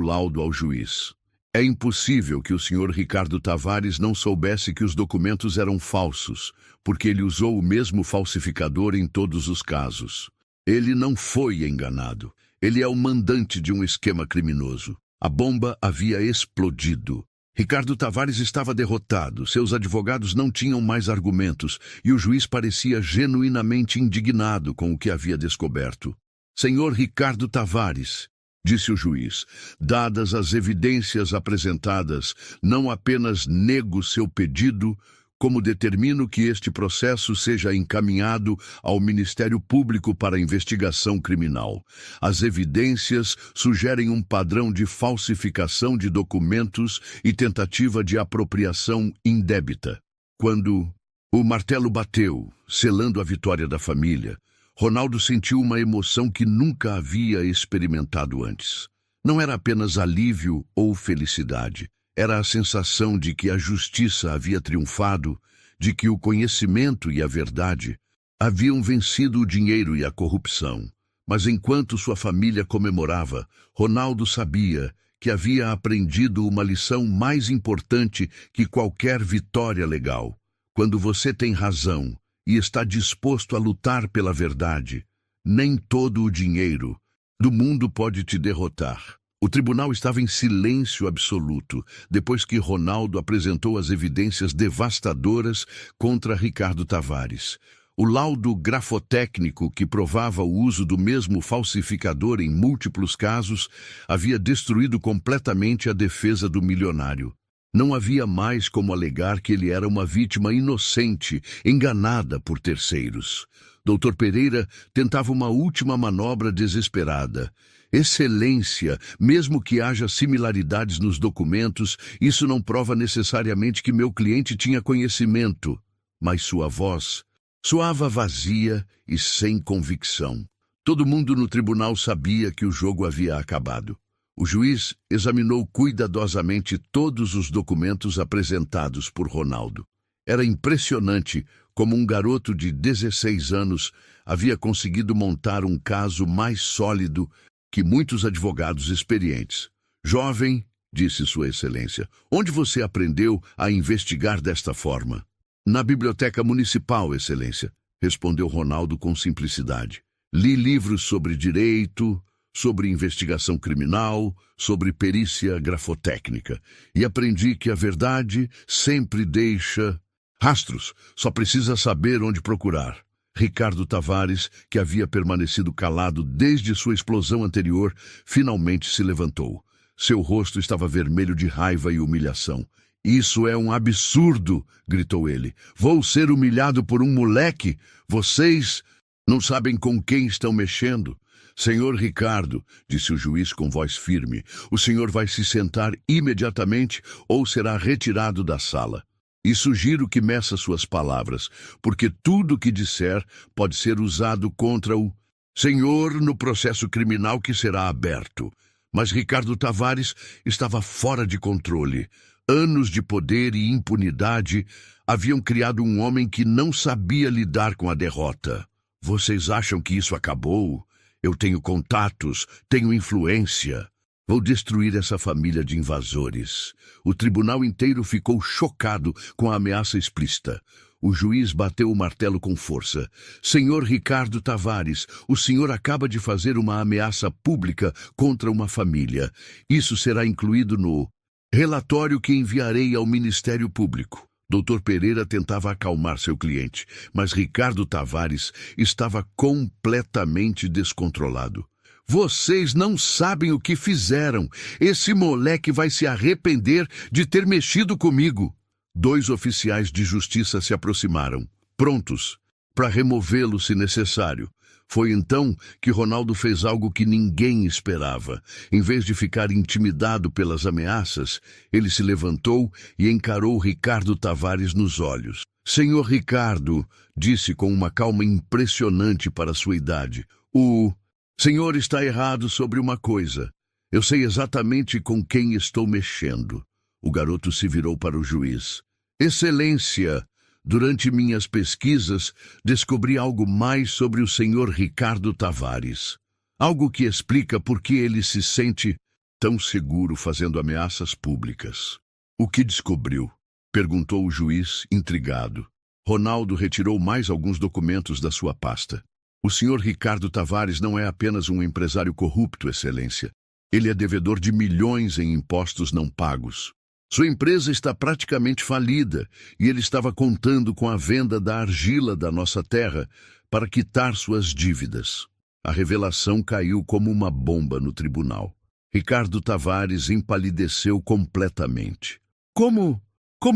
laudo ao juiz. É impossível que o senhor Ricardo Tavares não soubesse que os documentos eram falsos, porque ele usou o mesmo falsificador em todos os casos. Ele não foi enganado. Ele é o mandante de um esquema criminoso. A bomba havia explodido. Ricardo Tavares estava derrotado, seus advogados não tinham mais argumentos e o juiz parecia genuinamente indignado com o que havia descoberto. Senhor Ricardo Tavares, disse o juiz, dadas as evidências apresentadas, não apenas nego seu pedido, como determino que este processo seja encaminhado ao Ministério Público para investigação criminal. As evidências sugerem um padrão de falsificação de documentos e tentativa de apropriação indébita. Quando o martelo bateu, selando a vitória da família, Ronaldo sentiu uma emoção que nunca havia experimentado antes. Não era apenas alívio ou felicidade. Era a sensação de que a justiça havia triunfado, de que o conhecimento e a verdade haviam vencido o dinheiro e a corrupção. Mas enquanto sua família comemorava, Ronaldo sabia que havia aprendido uma lição mais importante que qualquer vitória legal. Quando você tem razão e está disposto a lutar pela verdade, nem todo o dinheiro do mundo pode te derrotar. O tribunal estava em silêncio absoluto depois que Ronaldo apresentou as evidências devastadoras contra Ricardo Tavares. O laudo grafotécnico que provava o uso do mesmo falsificador em múltiplos casos havia destruído completamente a defesa do milionário. Não havia mais como alegar que ele era uma vítima inocente, enganada por terceiros. Dr. Pereira tentava uma última manobra desesperada. Excelência, mesmo que haja similaridades nos documentos, isso não prova necessariamente que meu cliente tinha conhecimento. Mas sua voz soava vazia e sem convicção. Todo mundo no tribunal sabia que o jogo havia acabado. O juiz examinou cuidadosamente todos os documentos apresentados por Ronaldo. Era impressionante como um garoto de 16 anos havia conseguido montar um caso mais sólido que muitos advogados experientes. Jovem, disse Sua Excelência. Onde você aprendeu a investigar desta forma? Na biblioteca municipal, Excelência, respondeu Ronaldo com simplicidade. Li livros sobre direito, sobre investigação criminal, sobre perícia grafotécnica, e aprendi que a verdade sempre deixa rastros, só precisa saber onde procurar. Ricardo Tavares, que havia permanecido calado desde sua explosão anterior, finalmente se levantou. Seu rosto estava vermelho de raiva e humilhação. Isso é um absurdo, gritou ele. Vou ser humilhado por um moleque? Vocês não sabem com quem estão mexendo. Senhor Ricardo, disse o juiz com voz firme, o senhor vai se sentar imediatamente ou será retirado da sala. E sugiro que meça suas palavras, porque tudo o que disser pode ser usado contra o senhor no processo criminal que será aberto. Mas Ricardo Tavares estava fora de controle. Anos de poder e impunidade haviam criado um homem que não sabia lidar com a derrota. Vocês acham que isso acabou? Eu tenho contatos, tenho influência. Vou destruir essa família de invasores. O tribunal inteiro ficou chocado com a ameaça explícita. O juiz bateu o martelo com força. Senhor Ricardo Tavares, o senhor acaba de fazer uma ameaça pública contra uma família. Isso será incluído no relatório que enviarei ao Ministério Público. Dr. Pereira tentava acalmar seu cliente, mas Ricardo Tavares estava completamente descontrolado. Vocês não sabem o que fizeram. Esse moleque vai se arrepender de ter mexido comigo. 2 oficiais de justiça se aproximaram, prontos para removê-lo se necessário. Foi então que Ronaldo fez algo que ninguém esperava. Em vez de ficar intimidado pelas ameaças, ele se levantou e encarou Ricardo Tavares nos olhos. Senhor Ricardo, disse com uma calma impressionante para sua idade, o senhor está errado sobre uma coisa. Eu sei exatamente com quem estou mexendo. O garoto se virou para o juiz. Excelência, durante minhas pesquisas, descobri algo mais sobre o senhor Ricardo Tavares. Algo que explica por que ele se sente tão seguro fazendo ameaças públicas. O que descobriu? Perguntou o juiz, intrigado. Ronaldo retirou mais alguns documentos da sua pasta. O senhor Ricardo Tavares não é apenas um empresário corrupto, Excelência. Ele é devedor de milhões em impostos não pagos. Sua empresa está praticamente falida e ele estava contando com a venda da argila da nossa terra para quitar suas dívidas. A revelação caiu como uma bomba no tribunal. Ricardo Tavares empalideceu completamente. Como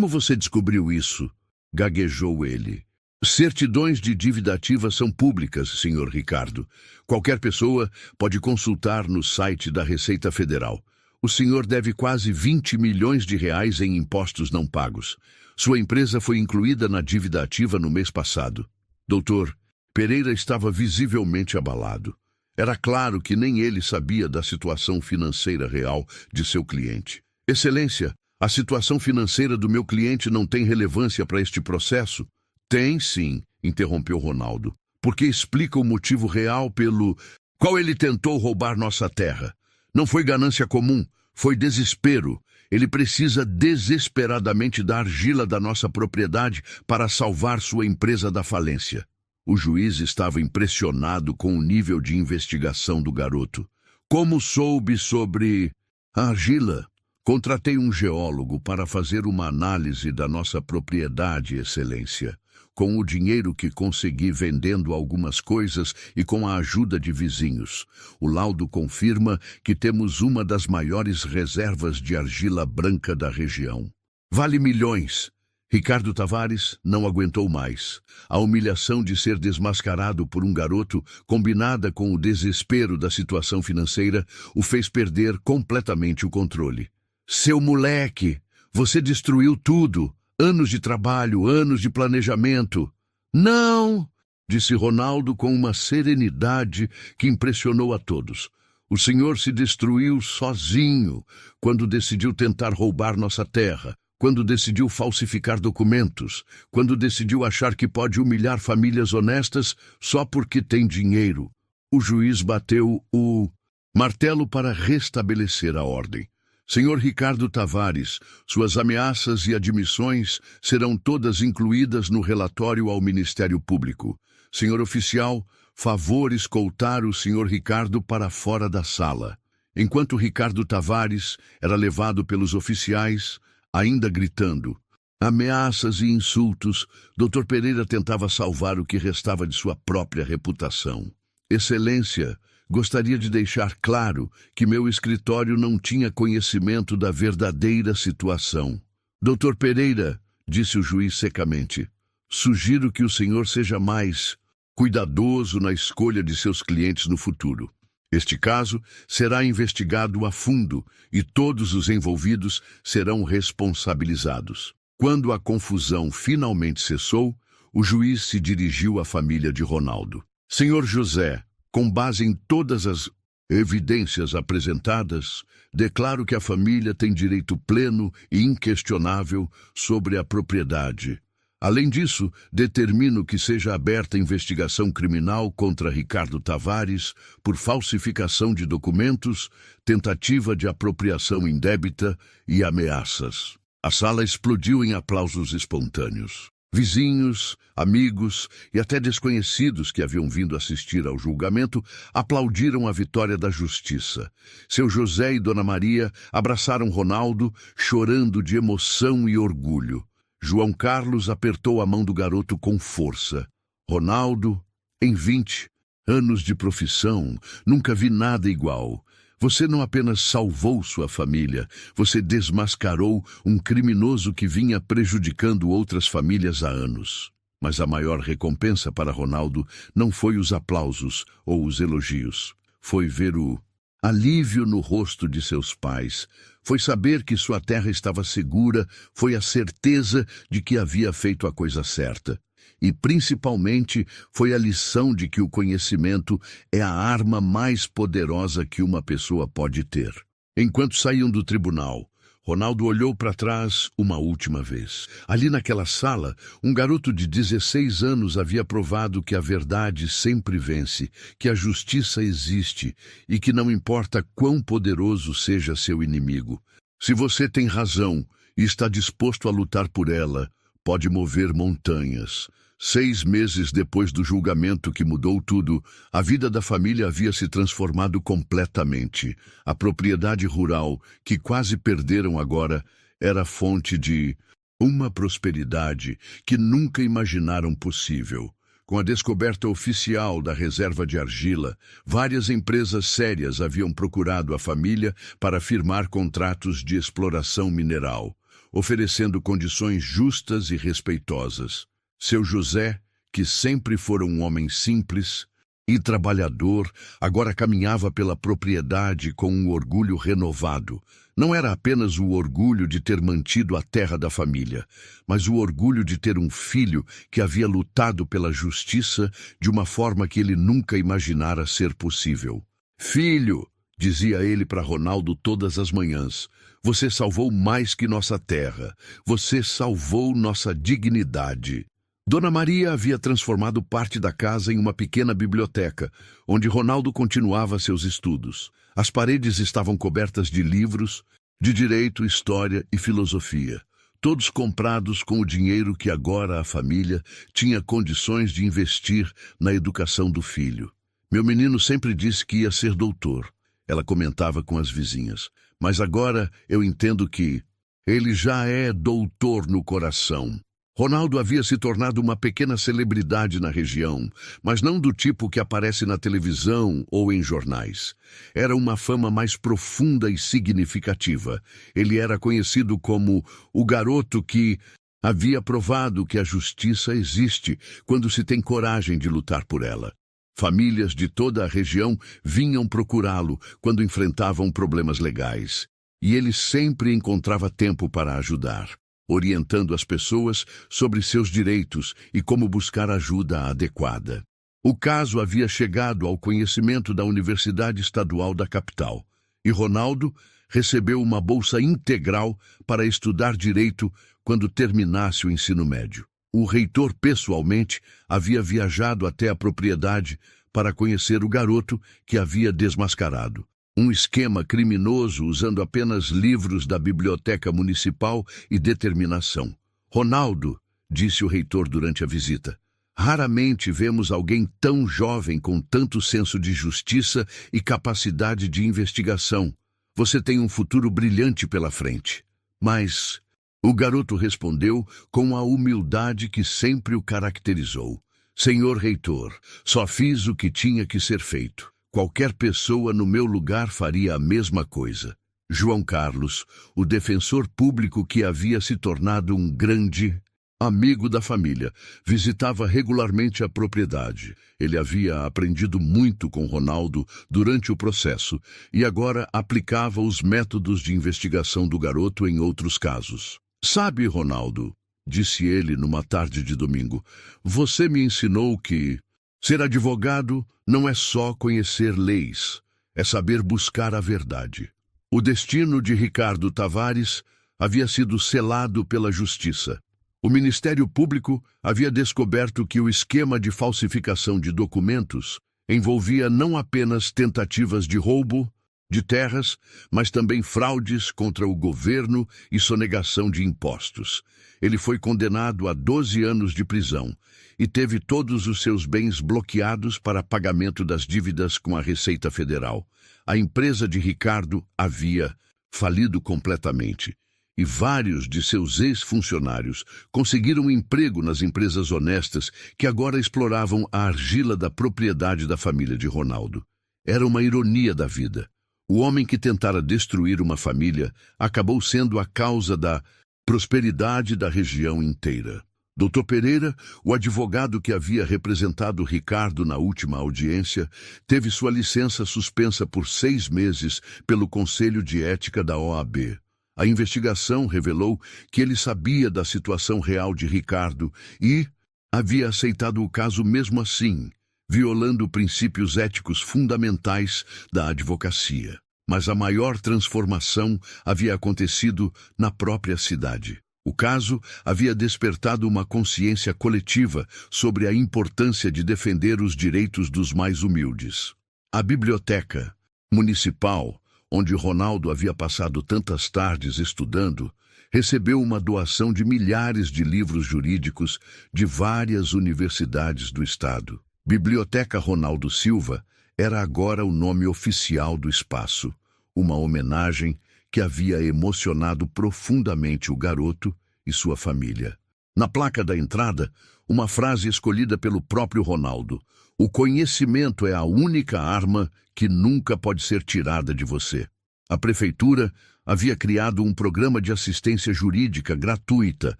você descobriu isso? Gaguejou ele. Certidões de dívida ativa são públicas, senhor Ricardo. Qualquer pessoa pode consultar no site da Receita Federal. O senhor deve quase 20 milhões de reais em impostos não pagos. Sua empresa foi incluída na dívida ativa no mês passado. Doutor, Pereira estava visivelmente abalado. Era claro que nem ele sabia da situação financeira real de seu cliente. Excelência, a situação financeira do meu cliente não tem relevância para este processo? Tem sim, interrompeu Ronaldo, porque explica o motivo real pelo qual ele tentou roubar nossa terra. Não foi ganância comum, foi desespero. Ele precisa desesperadamente da argila da nossa propriedade para salvar sua empresa da falência. O juiz estava impressionado com o nível de investigação do garoto. Como soube sobre a argila? Contratei um geólogo para fazer uma análise da nossa propriedade, Excelência. Com o dinheiro que consegui vendendo algumas coisas e com a ajuda de vizinhos. O laudo confirma que temos uma das maiores reservas de argila branca da região. Vale milhões. Ricardo Tavares não aguentou mais. A humilhação de ser desmascarado por um garoto, combinada com o desespero da situação financeira, o fez perder completamente o controle. Seu moleque, você destruiu tudo. Anos de trabalho, anos de planejamento. Não, disse Ronaldo com uma serenidade que impressionou a todos. O senhor se destruiu sozinho quando decidiu tentar roubar nossa terra, quando decidiu falsificar documentos, quando decidiu achar que pode humilhar famílias honestas só porque tem dinheiro. O juiz bateu o martelo para restabelecer a ordem. Senhor Ricardo Tavares, suas ameaças e admissões serão todas incluídas no relatório ao Ministério Público. Senhor oficial, favor escoltar o senhor Ricardo para fora da sala. Enquanto Ricardo Tavares era levado pelos oficiais, ainda gritando ameaças e insultos, Dr. Pereira tentava salvar o que restava de sua própria reputação. Excelência, gostaria de deixar claro que meu escritório não tinha conhecimento da verdadeira situação. Dr. Pereira, disse o juiz secamente, sugiro que o senhor seja mais cuidadoso na escolha de seus clientes no futuro. Este caso será investigado a fundo e todos os envolvidos serão responsabilizados. Quando a confusão finalmente cessou, o juiz se dirigiu à família de Ronaldo. Senhor José, com base em todas as evidências apresentadas, declaro que a família tem direito pleno e inquestionável sobre a propriedade. Além disso, determino que seja aberta investigação criminal contra Ricardo Tavares por falsificação de documentos, tentativa de apropriação indébita e ameaças. A sala explodiu em aplausos espontâneos. Vizinhos, amigos e até desconhecidos que haviam vindo assistir ao julgamento aplaudiram a vitória da justiça. Seu José e Dona Maria abraçaram Ronaldo, chorando de emoção e orgulho. João Carlos apertou a mão do garoto com força. Ronaldo, em 20 anos de profissão, nunca vi nada igual. Você não apenas salvou sua família, você desmascarou um criminoso que vinha prejudicando outras famílias há anos. Mas a maior recompensa para Ronaldo não foi os aplausos ou os elogios. Foi ver o alívio no rosto de seus pais. Foi saber que sua terra estava segura, foi a certeza de que havia feito a coisa certa. E, principalmente, foi a lição de que o conhecimento é a arma mais poderosa que uma pessoa pode ter. Enquanto saíam do tribunal, Ronaldo olhou para trás uma última vez. Ali naquela sala, um garoto de 16 anos havia provado que a verdade sempre vence, que a justiça existe e que não importa quão poderoso seja seu inimigo. Se você tem razão e está disposto a lutar por ela, pode mover montanhas. 6 meses depois do julgamento que mudou tudo, a vida da família havia se transformado completamente. A propriedade rural, que quase perderam agora, era fonte de uma prosperidade que nunca imaginaram possível. Com a descoberta oficial da reserva de argila, várias empresas sérias haviam procurado a família para firmar contratos de exploração mineral, oferecendo condições justas e respeitosas. Seu José, que sempre fora um homem simples e trabalhador, agora caminhava pela propriedade com um orgulho renovado. Não era apenas o orgulho de ter mantido a terra da família, mas o orgulho de ter um filho que havia lutado pela justiça de uma forma que ele nunca imaginara ser possível. Filho, dizia ele para Ronaldo todas as manhãs, você salvou mais que nossa terra, você salvou nossa dignidade. Dona Maria havia transformado parte da casa em uma pequena biblioteca, onde Ronaldo continuava seus estudos. As paredes estavam cobertas de livros de direito, história e filosofia, todos comprados com o dinheiro que agora a família tinha condições de investir na educação do filho. Meu menino sempre disse que ia ser doutor, ela comentava com as vizinhas, mas agora eu entendo que ele já é doutor no coração. Ronaldo havia se tornado uma pequena celebridade na região, mas não do tipo que aparece na televisão ou em jornais. Era uma fama mais profunda e significativa. Ele era conhecido como o garoto que havia provado que a justiça existe quando se tem coragem de lutar por ela. Famílias de toda a região vinham procurá-lo quando enfrentavam problemas legais, e ele sempre encontrava tempo para ajudar, orientando as pessoas sobre seus direitos e como buscar ajuda adequada. O caso havia chegado ao conhecimento da Universidade Estadual da capital, e Ronaldo recebeu uma bolsa integral para estudar direito quando terminasse o ensino médio. O reitor, pessoalmente, havia viajado até a propriedade para conhecer o garoto que havia desmascarado. Um esquema criminoso usando apenas livros da biblioteca municipal e determinação. Ronaldo, disse o reitor durante a visita, raramente vemos alguém tão jovem com tanto senso de justiça e capacidade de investigação. Você tem um futuro brilhante pela frente. Mas o garoto respondeu com a humildade que sempre o caracterizou. Senhor reitor, só fiz o que tinha que ser feito. Qualquer pessoa no meu lugar faria a mesma coisa. João Carlos, o defensor público que havia se tornado um grande amigo da família, visitava regularmente a propriedade. Ele havia aprendido muito com Ronaldo durante o processo e agora aplicava os métodos de investigação do garoto em outros casos. Sabe, Ronaldo, disse ele numa tarde de domingo, você me ensinou que ser advogado não é só conhecer leis, é saber buscar a verdade. O destino de Ricardo Tavares havia sido selado pela justiça. O Ministério Público havia descoberto que o esquema de falsificação de documentos envolvia não apenas tentativas de roubo de terras, mas também fraudes contra o governo e sonegação de impostos. Ele foi condenado a 12 anos de prisão e teve todos os seus bens bloqueados para pagamento das dívidas com a Receita Federal. A empresa de Ricardo havia falido completamente e vários de seus ex-funcionários conseguiram emprego nas empresas honestas que agora exploravam a argila da propriedade da família de Ronaldo. Era uma ironia da vida. O homem que tentara destruir uma família acabou sendo a causa da prosperidade da região inteira. Dr. Pereira, o advogado que havia representado Ricardo na última audiência, teve sua licença suspensa por 6 meses pelo Conselho de Ética da OAB. A investigação revelou que ele sabia da situação real de Ricardo e havia aceitado o caso mesmo assim, violando princípios éticos fundamentais da advocacia. Mas a maior transformação havia acontecido na própria cidade. O caso havia despertado uma consciência coletiva sobre a importância de defender os direitos dos mais humildes. A biblioteca municipal, onde Ronaldo havia passado tantas tardes estudando, recebeu uma doação de milhares de livros jurídicos de várias universidades do estado. Biblioteca Ronaldo Silva era agora o nome oficial do espaço, uma homenagem que havia emocionado profundamente o garoto e sua família. Na placa da entrada, uma frase escolhida pelo próprio Ronaldo: o conhecimento é a única arma que nunca pode ser tirada de você. A prefeitura havia criado um programa de assistência jurídica gratuita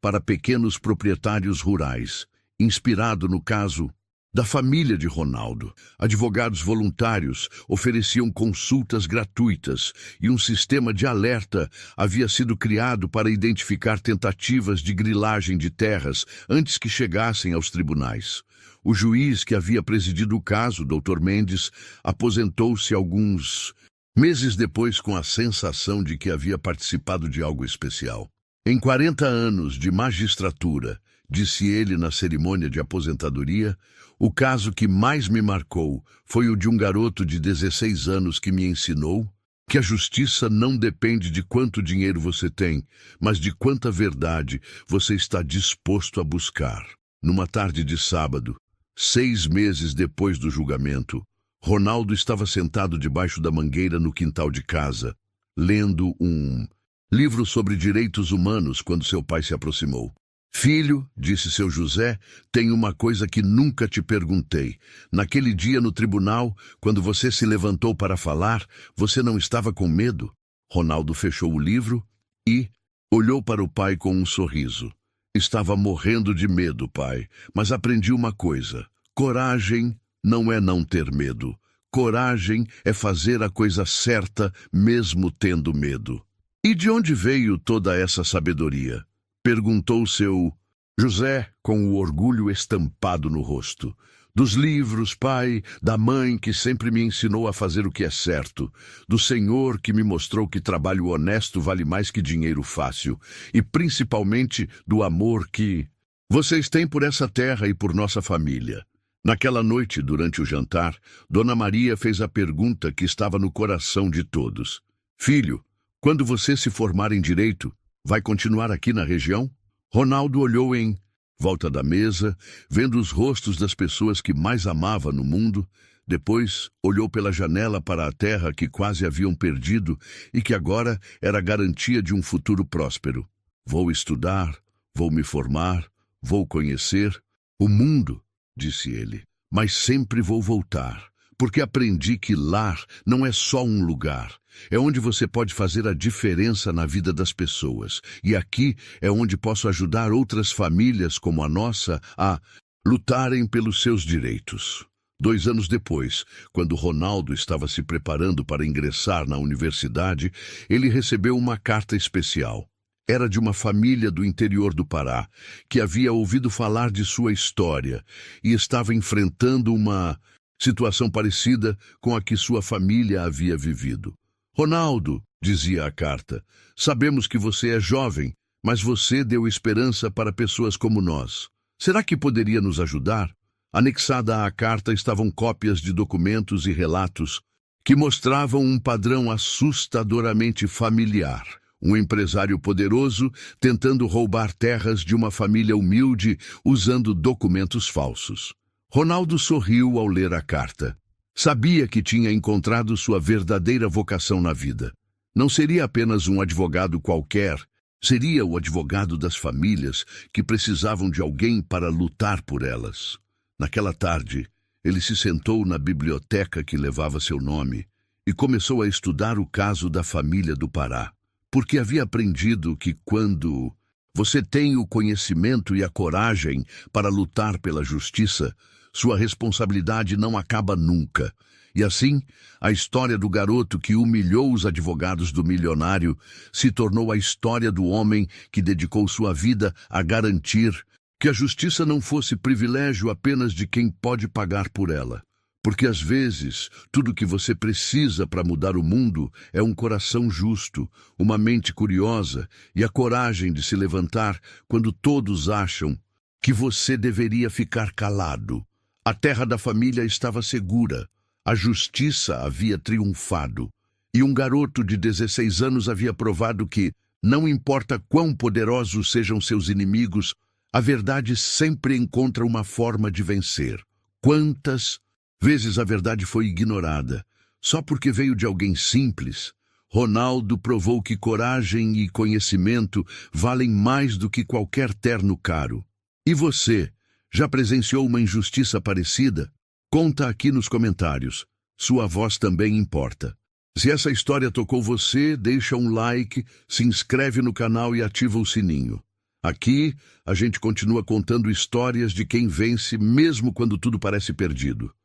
para pequenos proprietários rurais, inspirado no caso da família de Ronaldo. Advogados voluntários ofereciam consultas gratuitas e um sistema de alerta havia sido criado para identificar tentativas de grilagem de terras antes que chegassem aos tribunais. O juiz que havia presidido o caso, Dr. Mendes, aposentou-se alguns meses depois com a sensação de que havia participado de algo especial. Em 40 anos de magistratura, disse ele na cerimônia de aposentadoria, o caso que mais me marcou foi o de um garoto de 16 anos que me ensinou que a justiça não depende de quanto dinheiro você tem, mas de quanta verdade você está disposto a buscar. Numa tarde de sábado, 6 meses depois do julgamento, Ronaldo estava sentado debaixo da mangueira no quintal de casa, lendo um livro sobre direitos humanos quando seu pai se aproximou. Filho, disse seu José, tem uma coisa que nunca te perguntei. Naquele dia no tribunal, quando você se levantou para falar, você não estava com medo? Ronaldo fechou o livro e olhou para o pai com um sorriso. Estava morrendo de medo, pai, mas aprendi uma coisa. Coragem não é não ter medo. Coragem é fazer a coisa certa mesmo tendo medo. E de onde veio toda essa sabedoria? Perguntou seu José com o orgulho estampado no rosto. Dos livros, pai, da mãe que sempre me ensinou a fazer o que é certo, do Senhor que me mostrou que trabalho honesto vale mais que dinheiro fácil, e principalmente do amor que vocês têm por essa terra e por nossa família. Naquela noite, durante o jantar, Dona Maria fez a pergunta que estava no coração de todos. Filho, quando você se formar em direito, vai continuar aqui na região? Ronaldo olhou em volta da mesa, vendo os rostos das pessoas que mais amava no mundo. Depois, olhou pela janela para a terra que quase haviam perdido e que agora era garantia de um futuro próspero. Vou estudar, vou me formar, vou conhecer o mundo, disse ele, mas sempre vou voltar, porque aprendi que lar não é só um lugar. É onde você pode fazer a diferença na vida das pessoas. E aqui é onde posso ajudar outras famílias como a nossa a lutarem pelos seus direitos. 2 anos depois, quando Ronaldo estava se preparando para ingressar na universidade, ele recebeu uma carta especial. Era de uma família do interior do Pará, que havia ouvido falar de sua história e estava enfrentando uma situação parecida com a que sua família havia vivido. Ronaldo, dizia a carta, sabemos que você é jovem, mas você deu esperança para pessoas como nós. Será que poderia nos ajudar? Anexada à carta estavam cópias de documentos e relatos que mostravam um padrão assustadoramente familiar. Um empresário poderoso tentando roubar terras de uma família humilde usando documentos falsos. Ronaldo sorriu ao ler a carta. Sabia que tinha encontrado sua verdadeira vocação na vida. Não seria apenas um advogado qualquer, seria o advogado das famílias que precisavam de alguém para lutar por elas. Naquela tarde, ele se sentou na biblioteca que levava seu nome e começou a estudar o caso da família do Pará, porque havia aprendido que quando você tem o conhecimento e a coragem para lutar pela justiça, sua responsabilidade não acaba nunca. E assim, a história do garoto que humilhou os advogados do milionário se tornou a história do homem que dedicou sua vida a garantir que a justiça não fosse privilégio apenas de quem pode pagar por ela. Porque às vezes, tudo o que você precisa para mudar o mundo é um coração justo, uma mente curiosa e a coragem de se levantar quando todos acham que você deveria ficar calado. A terra da família estava segura, a justiça havia triunfado, e um garoto de 16 anos havia provado que, não importa quão poderosos sejam seus inimigos, a verdade sempre encontra uma forma de vencer. Quantas vezes a verdade foi ignorada, só porque veio de alguém simples? Ronaldo provou que coragem e conhecimento valem mais do que qualquer terno caro. E você? Já presenciou uma injustiça parecida? Conta aqui nos comentários. Sua voz também importa. Se essa história tocou você, deixa um like, se inscreve no canal e ativa o sininho. Aqui, a gente continua contando histórias de quem vence mesmo quando tudo parece perdido.